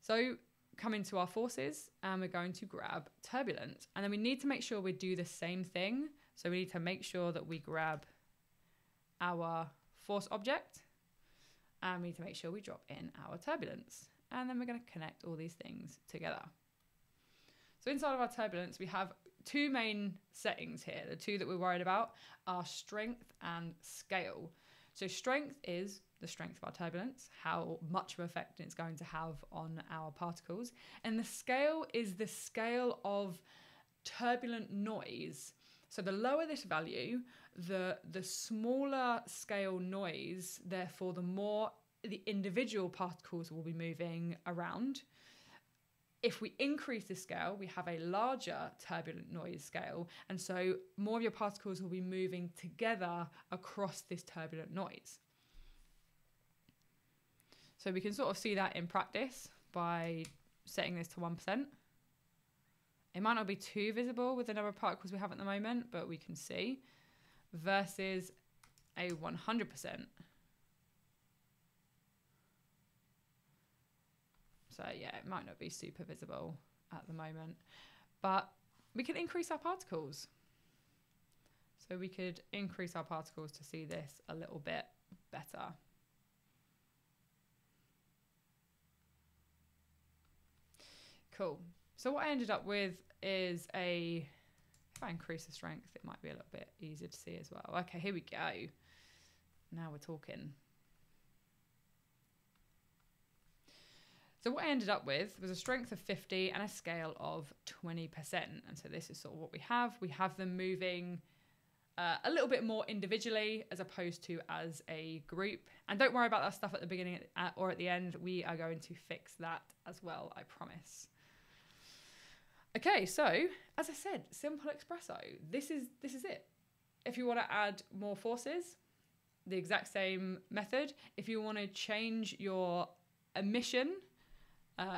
So come into our forces, and we're going to grab turbulence. And then we need to make sure we do the same thing. So we need to make sure that we grab our force object, and we need to make sure we drop in our turbulence. And then we're going to connect all these things together. So inside of our turbulence, we have two main settings here. The two that we're worried about are strength and scale. So strength is the strength of our turbulence, how much of an effect it's going to have on our particles. And the scale is the scale of turbulent noise. So the lower this value, the smaller scale noise, therefore the more the individual particles will be moving around. If we increase the scale, we have a larger turbulent noise scale, and so more of your particles will be moving together across this turbulent noise. So we can sort of see that in practice by setting this to 1%. It might not be too visible with the number of particles we have at the moment, but we can see, versus a 100%. So yeah, it might not be super visible at the moment, but we can increase our particles. So we could increase our particles to see this a little bit better. Cool. So what I ended up with is if I increase the strength, it might be a little bit easier to see as well. Okay, here we go. Now we're talking. So what I ended up with was a strength of 50 and a scale of 20%. And so this is sort of what we have. We have them moving a little bit more individually as opposed to as a group. And don't worry about that stuff at the beginning or at the end. We are going to fix that as well, I promise. Okay, so as I said, simple XPresso. This is it. If you want to add more forces, the exact same method. If you want to change your emission,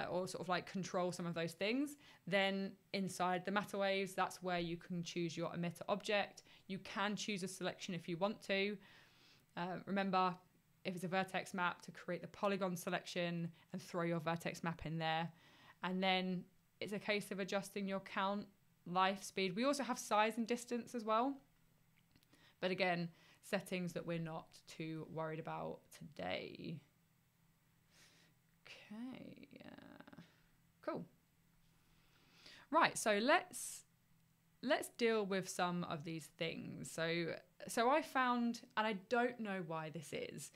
or sort of like control some of those things, then inside the MatterWaves, that's where you can choose your emitter object. You can choose a selection if you want to. Remember, if it's a vertex map, to create the Polygon selection and throw your vertex map in there. And then it's a case of adjusting your count, life, speed. We also have size and distance as well. But again, settings that we're not too worried about today. Okay, cool. Right, so let's deal with some of these things. So I found, and I don't know why this is,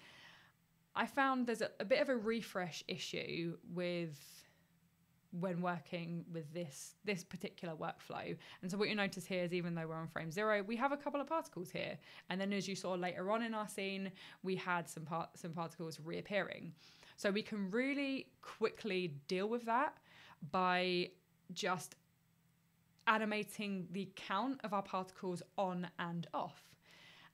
I found there's a bit of a refresh issue with when working with this particular workflow. And so what you notice here is, even though we're on frame 0, we have a couple of particles here. And then as you saw later on in our scene, we had some particles reappearing. So we can really quickly deal with that by just animating the count of our particles on and off.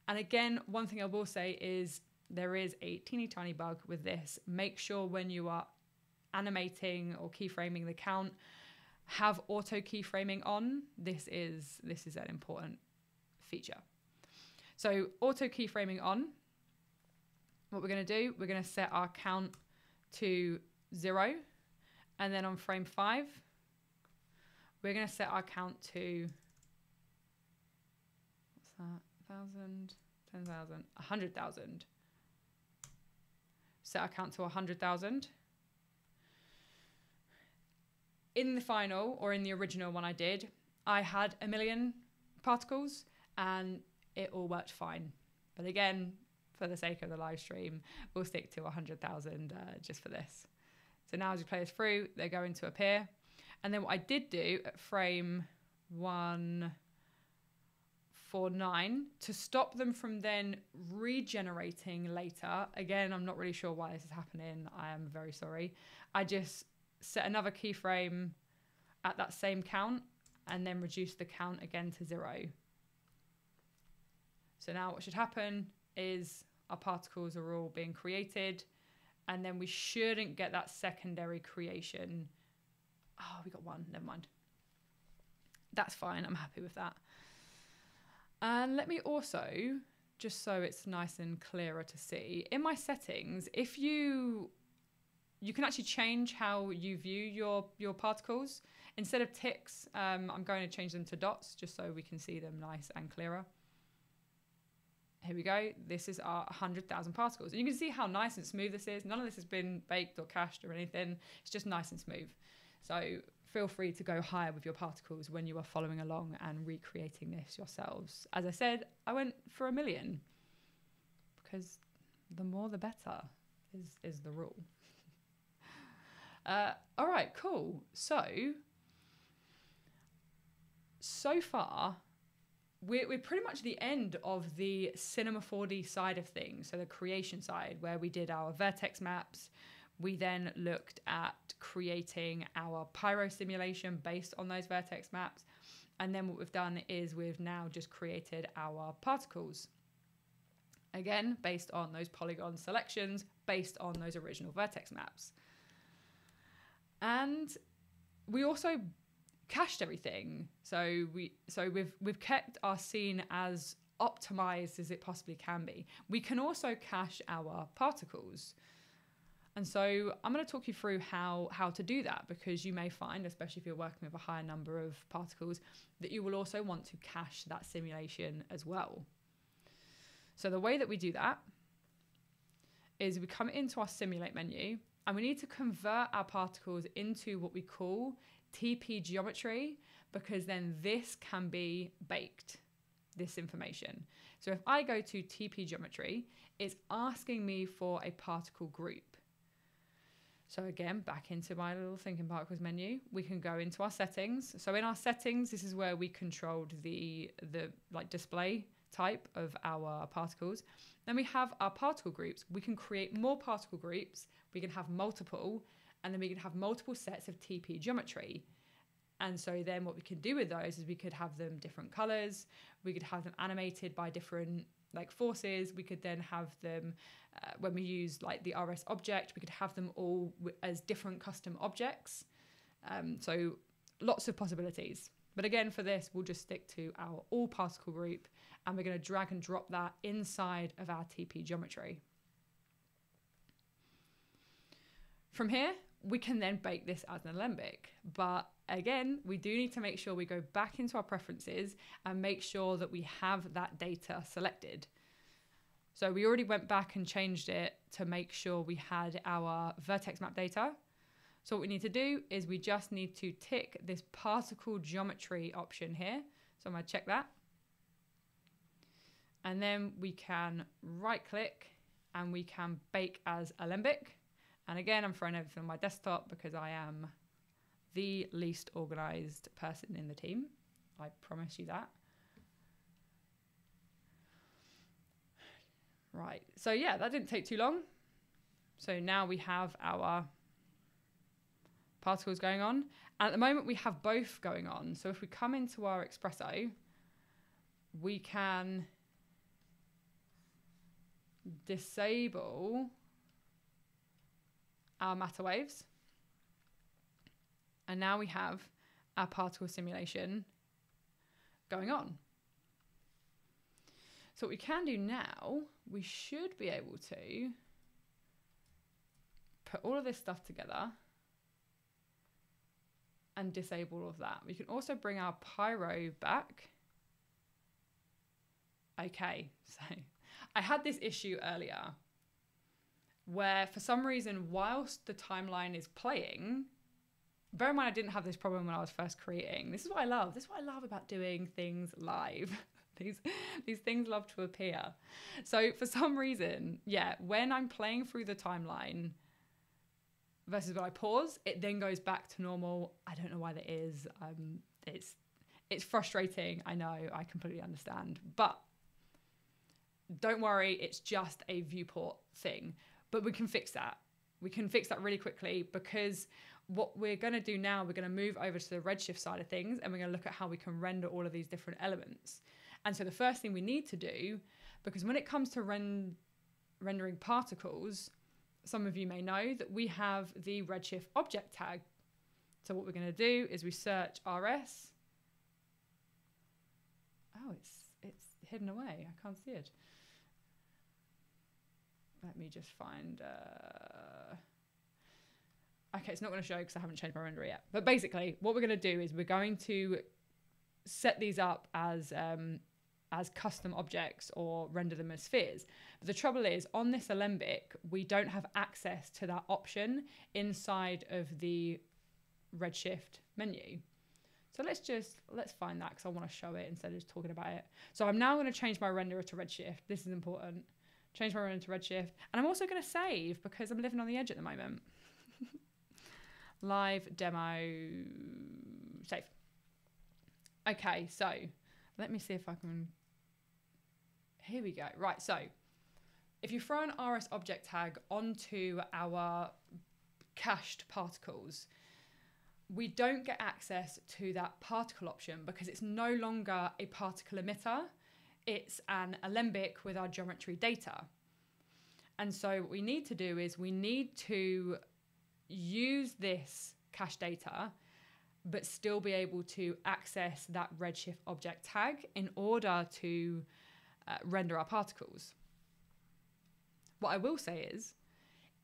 And again, one thing I will say is there is a teeny tiny bug with this. Make sure when you are animating or keyframing the count, have auto keyframing on. This is an important feature. So auto keyframing on, what we're going to do, we're going to set our count to 0, and then on frame 5 we're going to set our count to, what's that, 1,000, 10,000, 100,000. Set our count to 100,000. In the final, or in the original one I did, I had 1 million particles and it all worked fine. But again, for the sake of the live stream, we'll stick to 100,000 just for this. So now as we play this through, they're going to appear. And then what I did do at frame 149, to stop them from then regenerating later, again, I'm not really sure why this is happening, I am very sorry, I just set another keyframe at that same count and then reduce the count again to 0. So now what should happen is our particles are all being created, and then we shouldn't get that secondary creation. Oh, we got one, never mind. That's fine, I'm happy with that. And let me also, just so it's nice and clearer to see, in my settings, if you can actually change how you view your particles. Instead of ticks, I'm going to change them to dots just so we can see them nice and clearer. Here we go. This is our 100,000 particles. And you can see how nice and smooth this is. None of this has been baked or cached or anything. It's just nice and smooth. So feel free to go higher with your particles when you are following along and recreating this yourselves. As I said, I went for 1 million because the more the better is the rule. All right, cool. So far, we're pretty much the end of the Cinema 4D side of things, so the creation side, where we did our vertex maps, We then looked at creating our Pyro simulation based on those vertex maps. And then what we've done is we've now just created our particles. Again, based on those polygon selections, based on those original vertex maps. And we also cached everything. So we've kept our scene as optimized as it possibly can be. We can also cache our particles. And so I'm going to talk you through how to do that, because you may find, especially if you're working with a higher number of particles, that you will also want to cache that simulation as well. So the way that we do that is we come into our simulate menu and we need to convert our particles into what we call TP geometry, because then this can be baked, this information. So if I go to TP geometry, it's asking me for a particle group. So again, back into my little thinking particles menu, we can go into our settings. So in our settings, this is where we controlled the like display type of our particles. Then we have our particle groups. We can create more particle groups. We can have multiple, and then we can have multiple sets of TP geometry. And so then what we can do with those is we could have them different colors. We could have them animated by different like forces. We could then have them, when we use like the RS object, we could have them all as different custom objects. So lots of possibilities. But again, for this, we'll just stick to our all particle group, and we're going to drag and drop that inside of our TP geometry. From here, we can then bake this as an Alembic. But again, we do need to make sure we go back into our preferences and make sure that we have that data selected. So we already went back and changed it to make sure we had our vertex map data. So what we need to do is we just need to tick this particle geometry option here. So I'm going to check that. And then we can right click and we can bake as Alembic. And again, I'm throwing everything on my desktop because I am the least organized person in the team. I promise you that. Right, so yeah, that didn't take too long. So now we have our particles going on. And at the moment we have both going on. So if we come into our XPresso, we can disable our MatterWaves. And now we have our particle simulation going on. So what we can do now, we should be able to put all of this stuff together and disable all of that. We can also bring our Pyro back. Okay, so I had this issue earlier where for some reason, whilst the timeline is playing, bear in mind I didn't have this problem when I was first creating. This is what I love. This is what I love about doing things live. These things love to appear. So for some reason, yeah, when I'm playing through the timeline versus when I pause, it then goes back to normal. I don't know why that is. It's frustrating. I know, I completely understand. But don't worry, it's just a viewport thing. But we can fix that. We can fix that really quickly, because what we're going to do now, we're going to move over to the Redshift side of things, and we're going to look at how we can render all of these different elements. And so the first thing we need to do, because when it comes to rendering particles, some of you may know that we have the Redshift object tag. So what we're going to do is we search RS. Oh, it's hidden away. I can't see it. Let me just find... Okay, it's not going to show because I haven't changed my renderer yet. But basically, what we're going to do is we're going to set these up as custom objects or render them as spheres. But the trouble is, on this Alembic, we don't have access to that option inside of the Redshift menu. So let's find that, because I want to show it instead of just talking about it. So I'm now going to change my renderer to Redshift. This is important. Change my renderer to Redshift. And I'm also going to save, because I'm living on the edge at the moment. Live demo, save. Okay, so let me see if I can, here we go. Right, so if you throw an RS object tag onto our cached particles, we don't get access to that particle option because it's no longer a particle emitter. It's an Alembic with our geometry data. And so what we need to do is we need to use this cache data, but still be able to access that Redshift object tag in order to render our particles. What I will say is,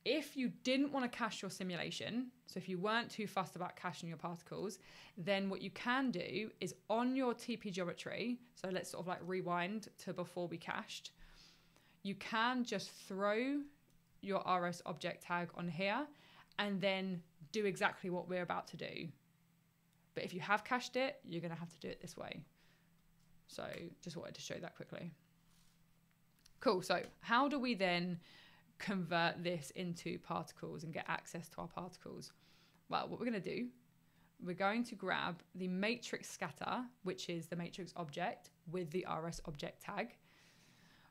if you didn't want to cache your simulation, so if you weren't too fussed about caching your particles, then what you can do is on your TP geometry, so let's sort of like rewind to before we cached, you can just throw your RS object tag on here and then do exactly what we're about to do. But if you have cached it, you're going to have to do it this way. So just wanted to show that quickly. Cool. So how do we then convert this into particles and get access to our particles? Well, what we're going to do, we're going to grab the matrix scatter, which is the matrix object with the RS object tag.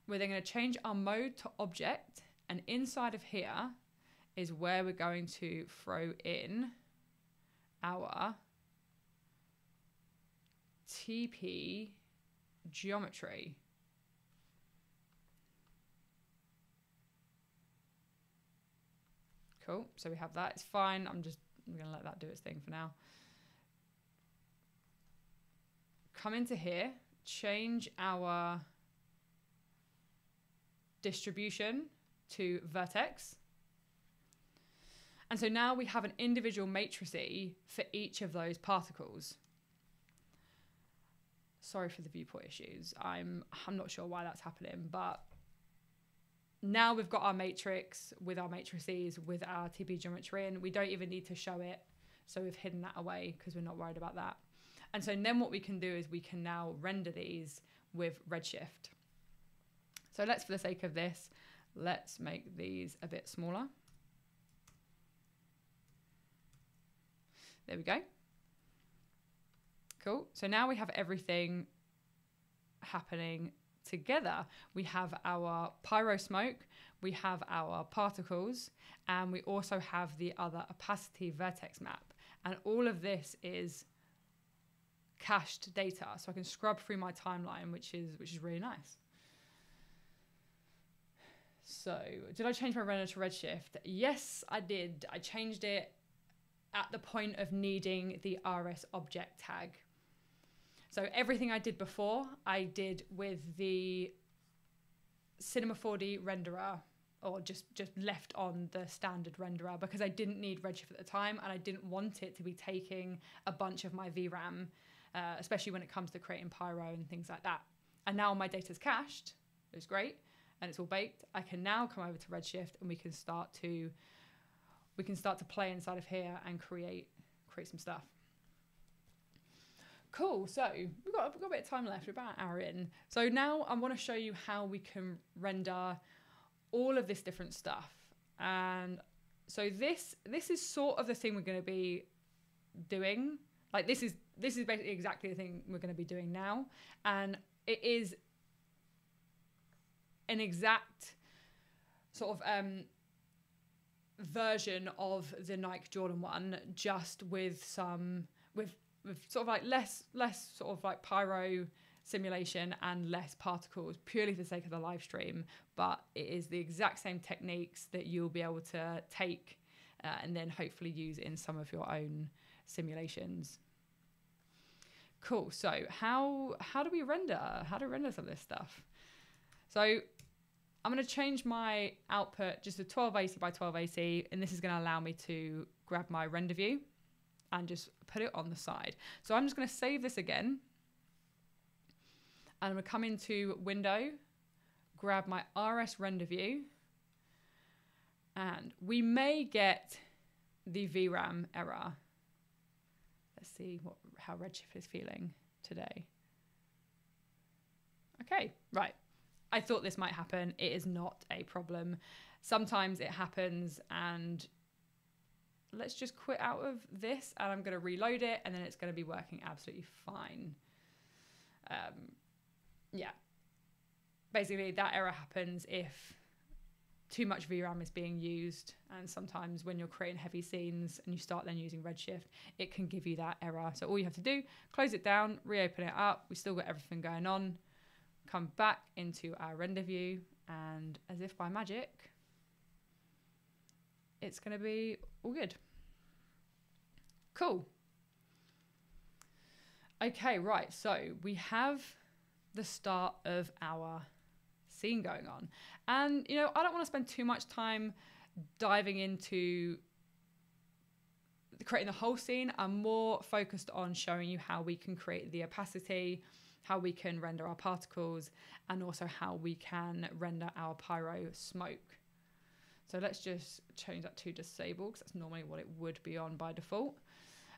We're then going to change our mode to object, and inside of here is where we're going to throw in our TP geometry. Cool, so we have that, it's fine. I'm gonna let that do its thing for now. Come into here, change our distribution to vertex. And so now we have an individual matrice for each of those particles. Sorry for the viewport issues. I'm not sure why that's happening, but now we've got our matrix with our matrices with our TP geometry, and we don't even need to show it. So we've hidden that away because we're not worried about that. And so then what we can do is we can now render these with Redshift. So let's, for the sake of this, let's make these a bit smaller. There we go. Cool. So now we have everything happening together. We have our pyro smoke, we have our particles, and we also have the other opacity vertex map. And all of this is cached data. So I can scrub through my timeline, which is really nice. So did I change my render to Redshift? Yes, I did. I changed it at the point of needing the RS object tag. So everything I did before, I did with the Cinema 4D renderer, or just left on the standard renderer, because I didn't need Redshift at the time, and I didn't want it to be taking a bunch of my VRAM, especially when it comes to creating Pyro and things like that. And now my data's cached, it's great, and it's all baked. I can now come over to Redshift and we can start to play inside of here and create some stuff. Cool, so we've got a bit of time left, we're about an hour in. So now I want to show you how we can render all of this different stuff. And so this is sort of the thing we're going to be doing. Like this is basically exactly the thing we're going to be doing now. And it is an exact sort of version of the Nike Jordan one, just with sort of like less sort of like pyro simulation and less particles, purely for the sake of the live stream. But it is the exact same techniques that you'll be able to take and then hopefully use in some of your own simulations. Cool. So how do we render? How do we render some of this stuff? So I'm going to change my output just to 1280 by 1280, and this is going to allow me to grab my render view and just put it on the side. So I'm just going to save this again. And I'm going to come into Window, grab my RS render view, and we may get the VRAM error. Let's see how Redshift is feeling today. Okay, right. I thought this might happen. It is not a problem. Sometimes it happens, and let's just quit out of this, and I'm going to reload it, and then it's going to be working absolutely fine. Yeah. Basically, that error happens if too much VRAM is being used. And sometimes when you're creating heavy scenes and you start then using Redshift, it can give you that error. So all you have to do, close it down, reopen it up. We still got everything going on. Come back into our render view, and as if by magic, it's going to be all good. Cool. Okay, right. So we have the start of our scene going on. And, you know, I don't want to spend too much time diving into creating the whole scene. I'm more focused on showing you how we can create the opacity, how we can render our particles, and also how we can render our pyro smoke. So let's just change that to disable, because that's normally what it would be on by default.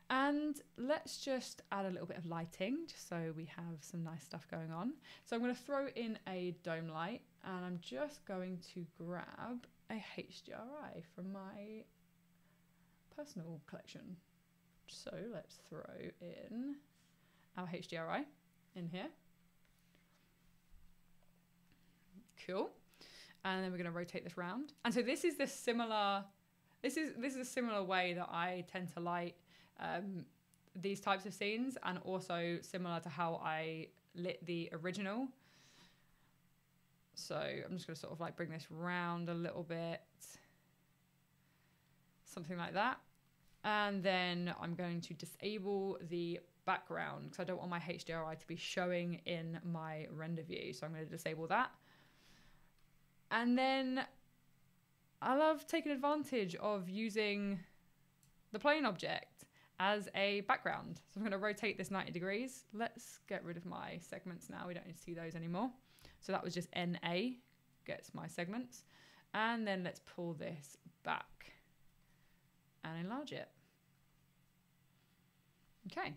And let's just add a little bit of lighting, just so we have some nice stuff going on. So I'm going to throw in a Domelight, and I'm just going to grab a HDRI from my personal collection. So let's throw in our HDRI in here. Cool. And then we're going to rotate this round. And so this is the similar, this is a similar way that I tend to light these types of scenes, and also similar to how I lit the original. So I'm just going to sort of like bring this round a little bit, something like that. And then I'm going to disable the background because I don't want my HDRI to be showing in my render view. So I'm going to disable that. And then I love taking advantage of using the plane object as a background. So I'm going to rotate this 90 degrees. Let's get rid of my segments now. We don't need to see those anymore. So that was just NA, gets my segments. And then let's pull this back and enlarge it. Okay.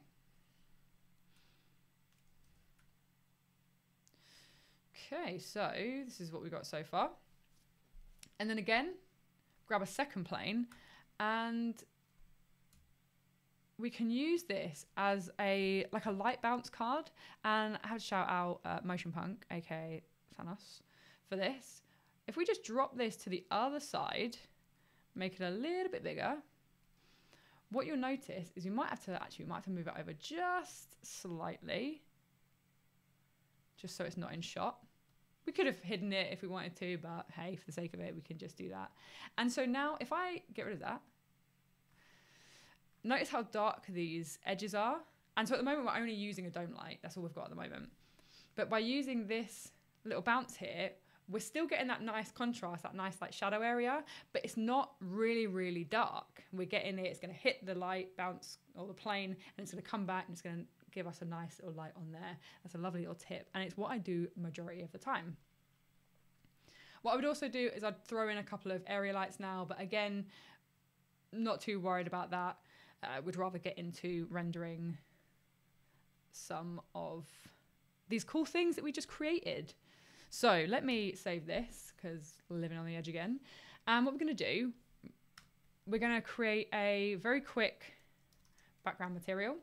Okay, so this is what we've got so far. And then again, grab a second plane, and we can use this as a like a light bounce card. And I have to shout out Motion Punk, aka Thanos, for this. If we just drop this to the other side, make it a little bit bigger, what you'll notice is we might have to move it over just slightly, just so it's not in shot. We could have hidden it if we wanted to, but hey, for the sake of it, we can just do that. And so now if I get rid of that, notice how dark these edges are. And so at the moment, we're only using a Domelight. That's all we've got at the moment. But by using this little bounce here, we're still getting that nice contrast, that nice like shadow area, but it's not really, really dark. We're getting it, it's gonna hit the light bounce or the plane, and it's gonna come back and it's gonna give us a nice little light on there. That's a lovely little tip. And it's what I do majority of the time. What I would also do is I'd throw in a couple of area lights now, but again, not too worried about that. Would rather get into rendering some of these cool things that we just created. So let me save this because we're living on the edge again. And what we're going to do, we're going to create a very quick background material.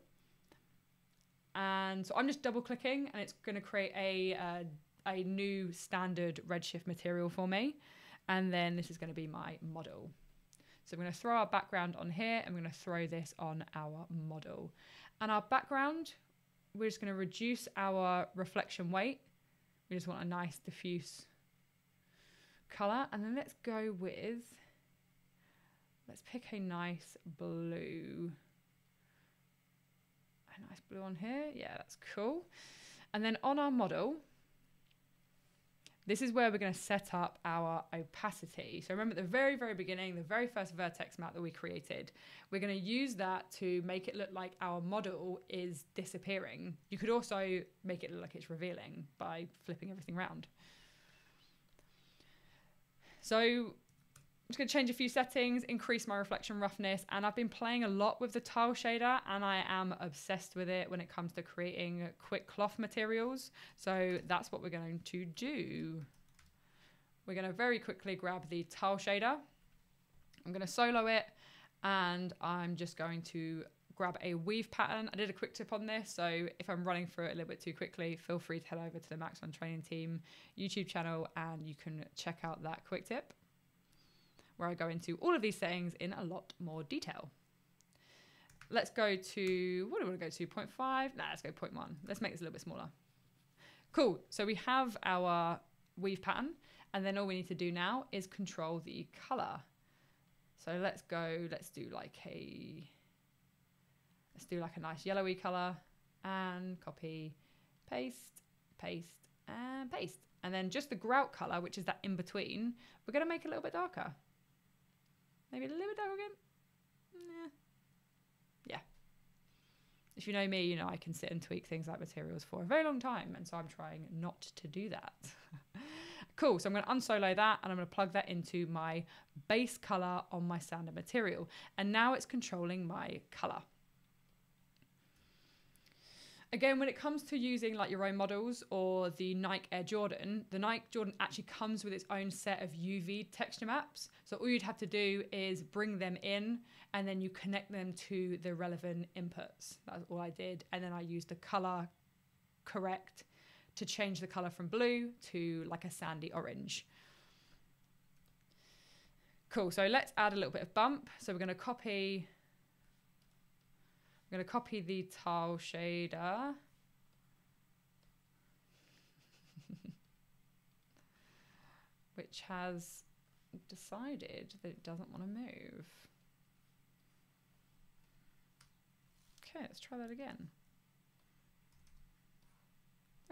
And so I'm just double clicking, and it's going to create a new standard Redshift material for me. And then this is going to be my model. So we're going to throw our background on here, and we're going to throw this on our model. And our background, we're just going to reduce our reflection weight. We just want a nice diffuse color. And then let's go with, let's pick a nice blue. A nice blue on here. Yeah, that's cool. And then on our model, this is where we're going to set up our opacity. So remember at the very, very beginning, the very first Vertex map that we created, we're going to use that to make it look like our model is disappearing. You could also make it look like it's revealing by flipping everything around. So I'm just going to change a few settings, increase my reflection roughness, and I've been playing a lot with the tile shader, and I am obsessed with it when it comes to creating quick cloth materials. So that's what we're going to do. We're going to very quickly grab the tile shader. I'm going to solo it, and I'm just going to grab a weave pattern. I did a quick tip on this, so if I'm running through it a little bit too quickly, feel free to head over to the Maxon Training Team YouTube channel, and you can check out that quick tip. where I go into all of these things in a lot more detail. Let's go to, what do we want to go to? 0.5? Nah, let's go 0.1. Let's make this a little bit smaller. Cool. So we have our weave pattern, and then all we need to do now is control the color. So let's do like a nice yellowy color, and copy, paste, paste, and paste. And then just the grout color, which is that in between, we're going to make a little bit darker. Maybe a little bit darker again. Yeah. If you know me, you know I can sit and tweak things like materials for a very long time, and so I'm trying not to do that. Cool, so I'm going to unsolo that, and I'm going to plug that into my base color on my standard material. And now it's controlling my color. Again, when it comes to using like your own models or the Nike Air Jordan, the Nike Jordan actually comes with its own set of UV texture maps. So all you'd have to do is bring them in, and then you connect them to the relevant inputs. That's all I did. And then I used the color correct to change the color from blue to like a sandy orange. Cool, so let's add a little bit of bump. So we're going to copy the tile shader. Which has decided that it doesn't want to move. Okay, let's try that again.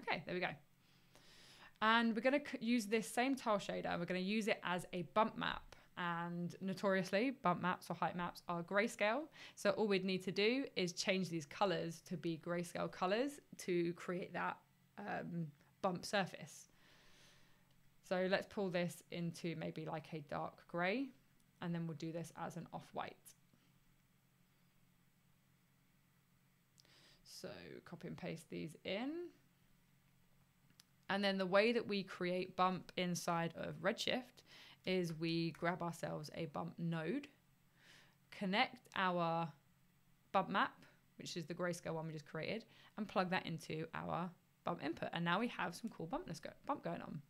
Okay, there we go. And we're going to use this same tile shader. We're going to use it as a bump map. And notoriously, bump maps or height maps are grayscale. So all we'd need to do is change these colors to be grayscale colors to create that bump surface. So let's pull this into maybe like a dark gray, and then we'll do this as an off-white. So copy and paste these in. And then the way that we create bump inside of Redshift is we grab ourselves a bump node, connect our bump map, which is the grayscale one we just created, and plug that into our bump input. And now we have some cool bump going on.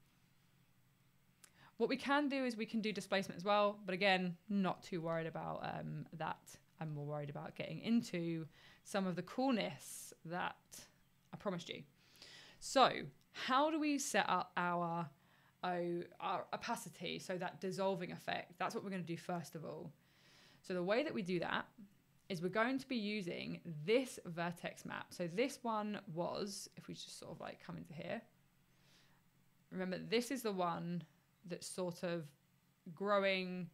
What we can do is we can do displacement as well, but again, not too worried about that. I'm more worried about getting into some of the coolness that I promised you. So how do we set up our opacity, so that dissolving effect? That's what we're going to do first of all. So the way that we do that is we're going to be using this vertex map. So this one was, if we just sort of like come into here, remember this is the one that's sort of growing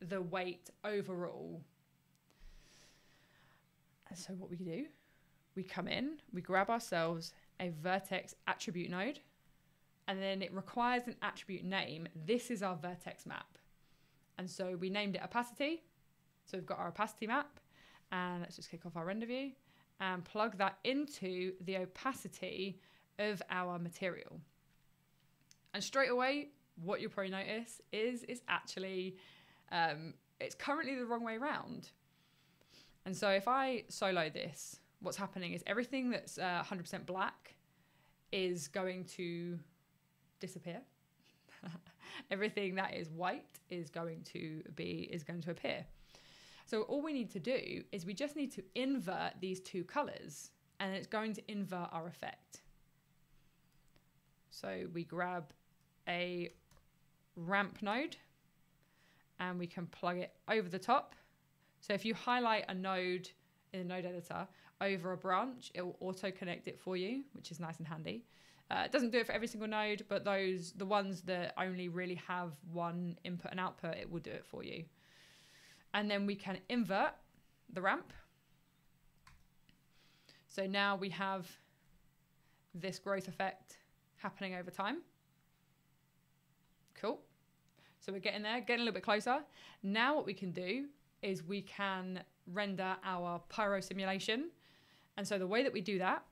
the weight overall. And so what we do, we come in, we grab ourselves a vertex attribute node, and then it requires an attribute name. This is our vertex map. And so we named it opacity. So we've got our opacity map, and let's just kick off our render view and plug that into the opacity of our material. And straight away, what you'll probably notice is it's actually, it's currently the wrong way around. And so if I solo this, what's happening is everything that's 100% black is going to disappear. Everything that is white is going to appear. So all we need to do is we just need to invert these two colors, and it's going to invert our effect. So we grab a ramp node and we can plug it over the top. So if you highlight a node in the node editor over a branch, it will auto connect it for you, which is nice and handy. It doesn't do it for every single node, but the ones that only really have one input and output, it will do it for you. And then we can invert the ramp. So now we have this growth effect happening over time. Cool. So we're getting there, getting a little bit closer. Now what we can do is we can render our Pyro simulation. And so the way that we do that,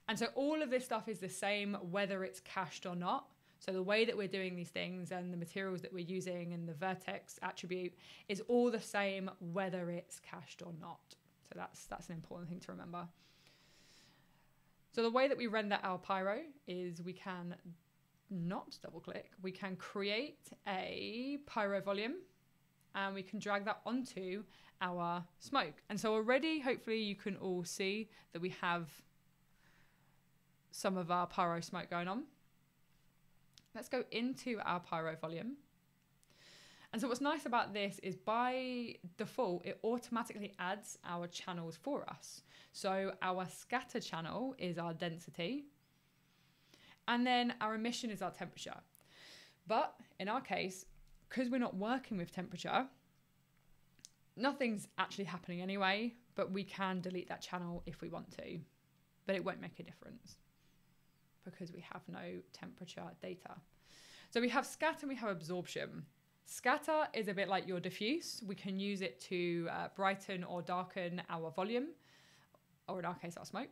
and so all of this stuff is the same whether it's cached or not. So the way that we're doing these things and the materials that we're using and the vertex attribute is all the same whether it's cached or not. So that's an important thing to remember. So the way that we render our Pyro is we can not double click, we can create a Pyro volume and we can drag that onto our smoke. And so already, hopefully you can all see that we have some of our Pyro smoke going on. Let's go into our Pyro volume. And so what's nice about this is by default, it automatically adds our channels for us. So our scatter channel is our density, and then our emission is our temperature. But in our case, because we're not working with temperature, nothing's actually happening anyway, but we can delete that channel if we want to, but it won't make a difference because we have no temperature data. So we have scatter and we have absorption. Scatter is a bit like your diffuse. We can use it to brighten or darken our volume, or in our case, our smoke.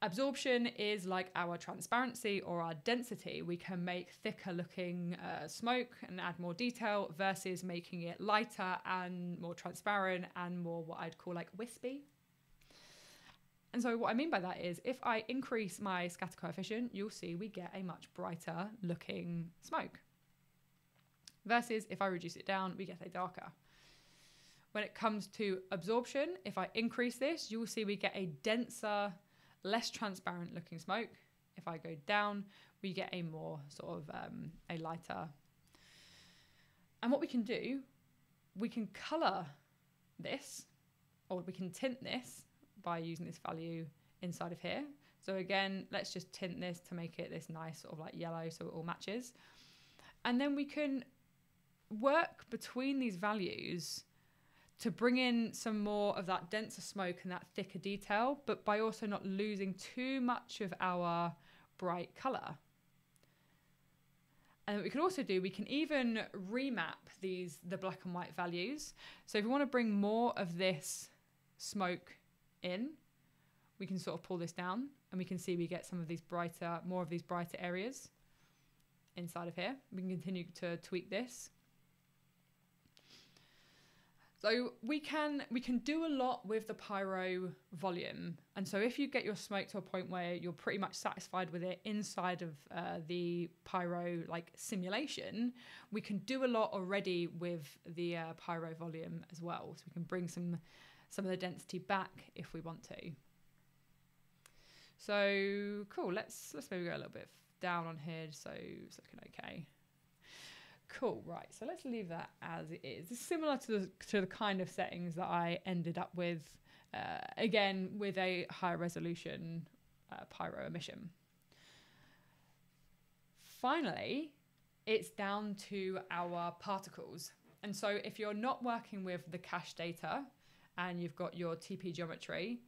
Absorption is like our transparency or our density. We can make thicker looking smoke and add more detail versus making it lighter and more transparent and more what I'd call like wispy. And so what I mean by that is if I increase my scatter coefficient, you'll see we get a much brighter looking smoke. Versus if I reduce it down, we get a darker. When it comes to absorption, if I increase this, you will see we get a denser, less transparent looking smoke. If I go down, we get a more sort of a lighter. And what we can do, we can color this, or we can tint this by using this value inside of here. So again, let's just tint this to make it this nice sort of like yellow so it all matches. And then we can work between these values to bring in some more of that denser smoke and that thicker detail, but by also not losing too much of our bright color. And what we can also do, we can even remap the black and white values. So if we want to bring more of this smoke in, we can sort of pull this down and we can see we get some of these brighter, more of these brighter areas inside of here. We can continue to tweak this. So we can do a lot with the Pyro volume. And so if you get your smoke to a point where you're pretty much satisfied with it inside of the Pyro like simulation, we can do a lot already with the Pyro volume as well. So we can bring some of the density back if we want to. So cool, let's maybe go a little bit down on here so it's looking okay. Cool, right, so let's leave that as it is. It's similar to the kind of settings that I ended up with, again, with a higher resolution Pyro emission. Finally, it's down to our particles. And so if you're not working with the cache data and you've got your TP geometry,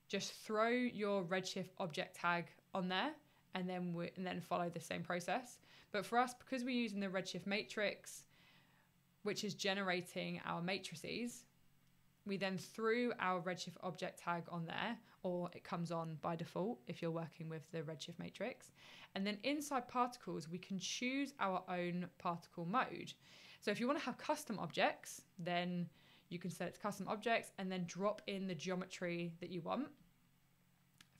just throw your Redshift object tag on there and then follow the same process. But for us, because we're using the Redshift matrix, which is generating our matrices, we then threw our Redshift object tag on there, or it comes on by default if you're working with the Redshift matrix. And then inside particles, we can choose our own particle mode. So if you want to have custom objects, then you can select custom objects and then drop in the geometry that you want.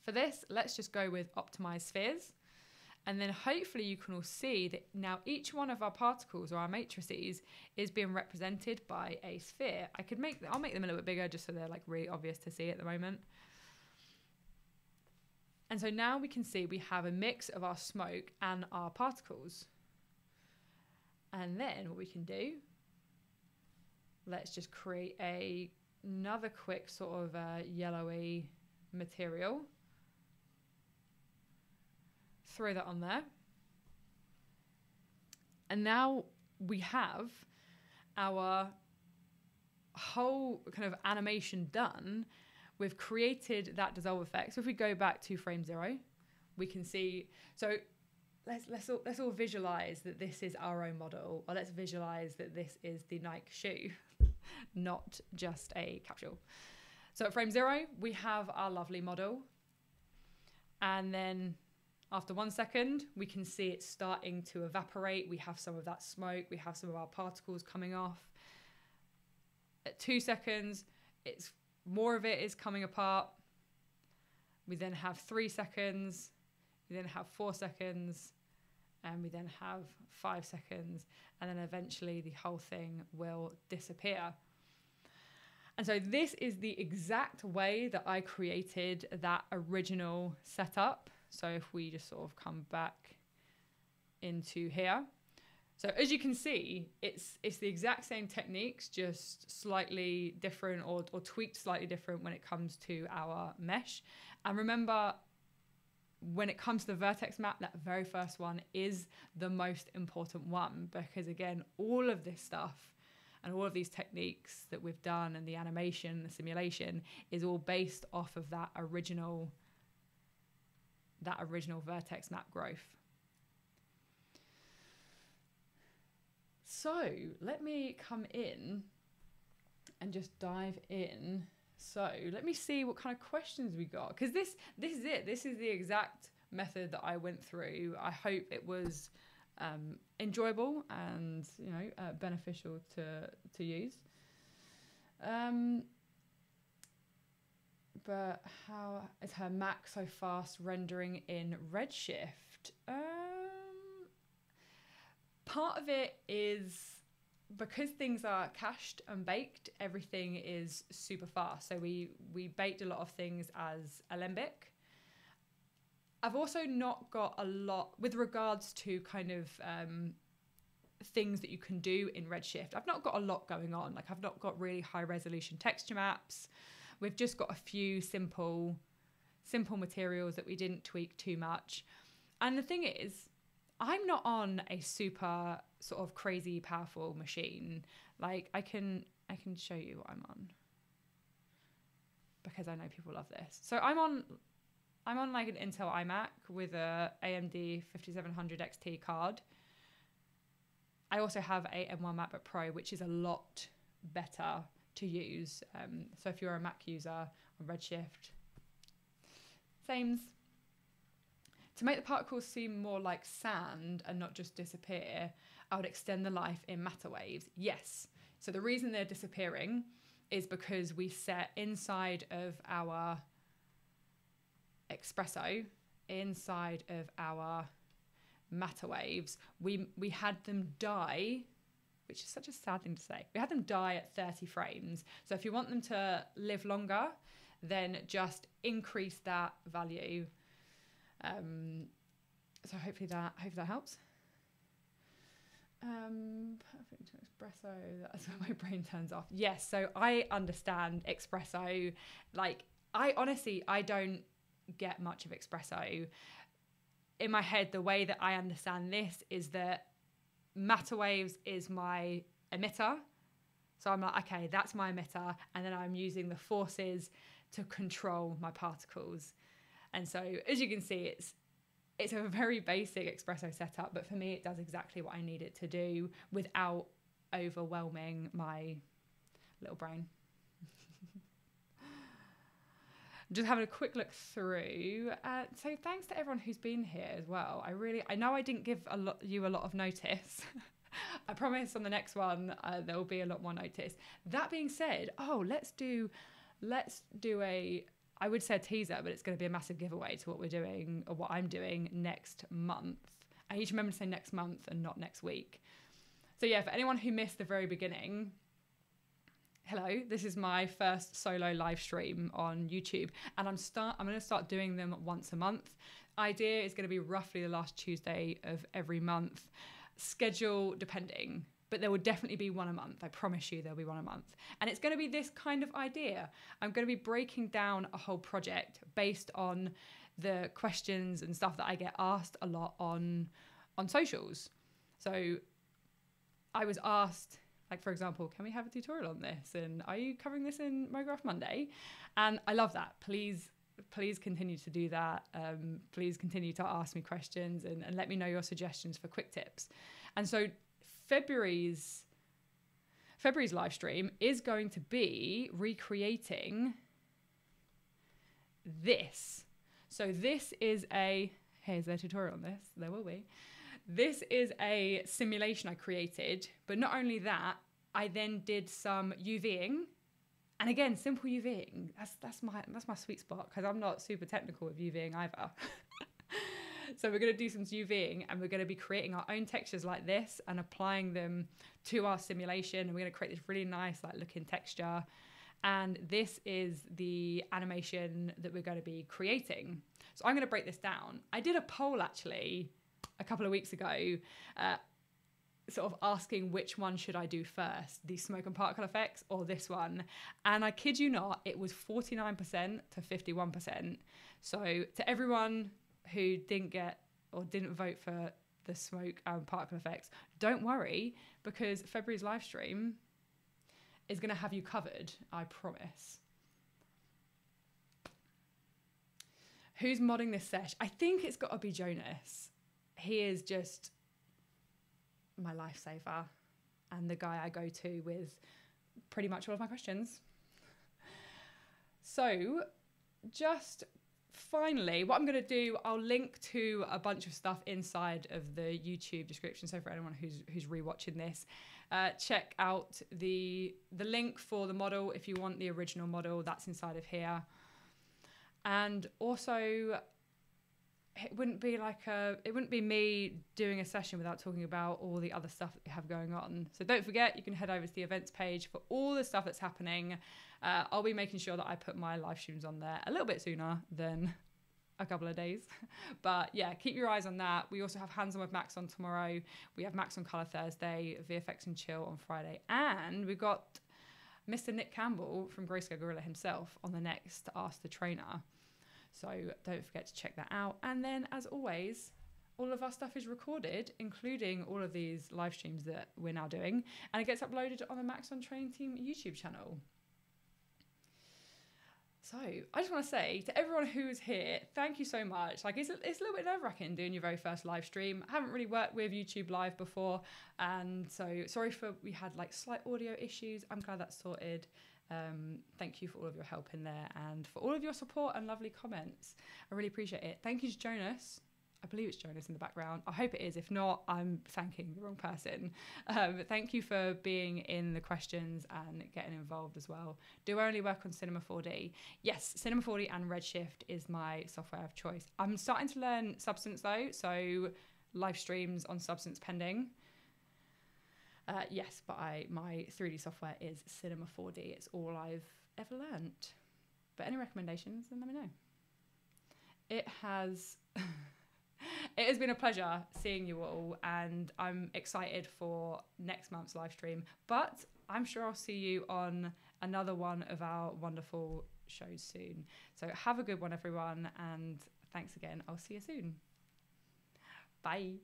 For this, let's just go with optimize spheres. And then hopefully you can all see that now each one of our particles or our matrices is being represented by a sphere. I'll make them a little bit bigger just so they're like really obvious to see at the moment. And so now we can see we have a mix of our smoke and our particles. And then what we can do, let's just create another quick sort of yellowy material. Throw that on there. And now we have our whole kind of animation done. We've created that dissolve effect. So if we go back to frame 0, we can see, so let's all visualize that this is our own model, or let's visualize that this is the Nike shoe, not just a capsule. So at frame 0, we have our lovely model. And then after 1 second, we can see it starting to evaporate. We have some of that smoke. We have some of our particles coming off. At 2 seconds, more of it is coming apart. We then have 3 seconds. We then have 4 seconds. and we then have 5 seconds, and then eventually the whole thing will disappear. And so this is the exact way that I created that original setup. So if we just sort of come back into here. So as you can see, it's the exact same techniques, just slightly different or tweaked slightly different when it comes to our mesh. And remember, when it comes to the vertex map, that very first one is the most important one, because again, all of this stuff and all of these techniques that we've done and the animation, the simulation is all based off of that original vertex map growth. So let me come in and just dive in. So let me see what kind of questions we got, because this is it. This is the exact method that I went through. I hope it was enjoyable and beneficial to use. But how is her Mac so fast rendering in Redshift? Part of it is because things are cached and baked, everything is super fast. So we baked a lot of things as Alembic. I've also not got a lot with regards to kind of things that you can do in Redshift. I've not got a lot going on. Like, I've not got really high resolution texture maps. We've just got a few simple materials that we didn't tweak too much. And the thing is, I'm not on a super sort of crazy powerful machine. Like, I can show you what I'm on, because I know people love this. So I'm on like an Intel iMac with a AMD 5700 XT card. I also have a M1 MacBook Pro, which is a lot better to use. So if you're a Mac user on Redshift, sames. To make the particles seem more like sand and not just disappear, I would extend the life in MatterWaves. Yes. So the reason they're disappearing is because we set inside of our XPresso, inside of our MatterWaves, we had them die, which is such a sad thing to say. We had them die at 30 frames. So if you want them to live longer, then just increase that value. So hopefully that helps. Perfect XPresso, that's when my brain turns off. Yes, so I understand XPresso. Like, I don't get much of XPresso. In my head, the way that I understand this is that MatterWaves is my emitter. So I'm like, okay, that's my emitter, and then I'm using the forces to control my particles. And so, as you can see, it's a very basic XPresso setup, but for me, it does exactly what I need it to do without overwhelming my little brain. Just having a quick look through. So thanks to everyone who's been here as well. I know I didn't give you a lot of notice. I promise on the next one, there will be a lot more notice. That being said, let's do a, I would say a teaser, but it's going to be a massive giveaway to what we're doing, or what I'm doing next month. I need to remember to say next month and not next week. So yeah, for anyone who missed the very beginning, hello, this is my first solo live stream on YouTube, and I'm going to start doing them once a month. Idea is going to be roughly the last Tuesday of every month, schedule depending, but there will definitely be one a month. I promise you there'll be one a month. And it's going to be this kind of idea. I'm going to be breaking down a whole project based on the questions and stuff that I get asked a lot on socials. So I was asked, like, for example, can we have a tutorial on this? And are you covering this in MoGraph Monday? And I love that. Please continue to do that. Please continue to ask me questions and let me know your suggestions for quick tips. And so February's live stream is going to be recreating this. So this is here's their tutorial on this. There will be. This is a simulation I created, but not only that, I then did some UVing, and again, simple UVing. That's my sweet spot, because I'm not super technical with UVing either. So we're going to do some UVing, and we're going to be creating our own textures like this and applying them to our simulation. And we're going to create this really nice like looking texture. And this is the animation that we're going to be creating. So I'm going to break this down. I did a poll actually a couple of weeks ago, sort of asking which one should I do first, the smoke and particle effects or this one. And I kid you not, it was 49% to 51%. So to everyone who didn't get or didn't vote for the smoke and particle effects, don't worry, because February's live stream is going to have you covered, I promise. Who's modding this sesh? I think it's got to be Jonas. He is just my lifesaver and the guy I go to with pretty much all of my questions. So just finally, what I'm going to do, I'll link to a bunch of stuff inside of the YouTube description. So for anyone who's rewatching this, check out the link for the model if you want the original model. That's inside of here. And also, it wouldn't be me doing a session without talking about all the other stuff that we have going on. So don't forget, you can head over to the events page for all the stuff that's happening. I'll be making sure that I put my live streams on there a little bit sooner than a couple of days. But yeah, keep your eyes on that. We also have Hands On with Max on tomorrow. We have Max on Color Thursday, VFX and Chill on Friday. And we've got Mr. Nick Campbell from Grayscale Gorilla himself on the next Ask the Trainer. So don't forget to check that out. And then, as always, all of our stuff is recorded, including all of these live streams that we're now doing. And it gets uploaded on the Maxon Trainer Team YouTube channel. So I just want to say to everyone who's here, thank you so much. Like it's a little bit nerve-wracking doing your very first live stream. I haven't really worked with YouTube Live before. And so sorry we had like slight audio issues. I'm glad that's sorted. Thank you for all of your help in there and for all of your support and lovely comments. I really appreciate it. Thank you to Jonas. I believe it's Jonas in the background. I hope it is. If not, I'm thanking the wrong person. But thank you for being in the questions and getting involved as well. Do I only work on Cinema 4D? Yes, Cinema 4D and Redshift is my software of choice. I'm starting to learn Substance though, so live streams on Substance pending. Yes, but my 3D software is Cinema 4D. It's all I've ever learnt. But any recommendations, then let me know. It has been a pleasure seeing you all, and I'm excited for next month's live stream. But I'm sure I'll see you on another one of our wonderful shows soon. So have a good one, everyone, and thanks again. I'll see you soon. Bye.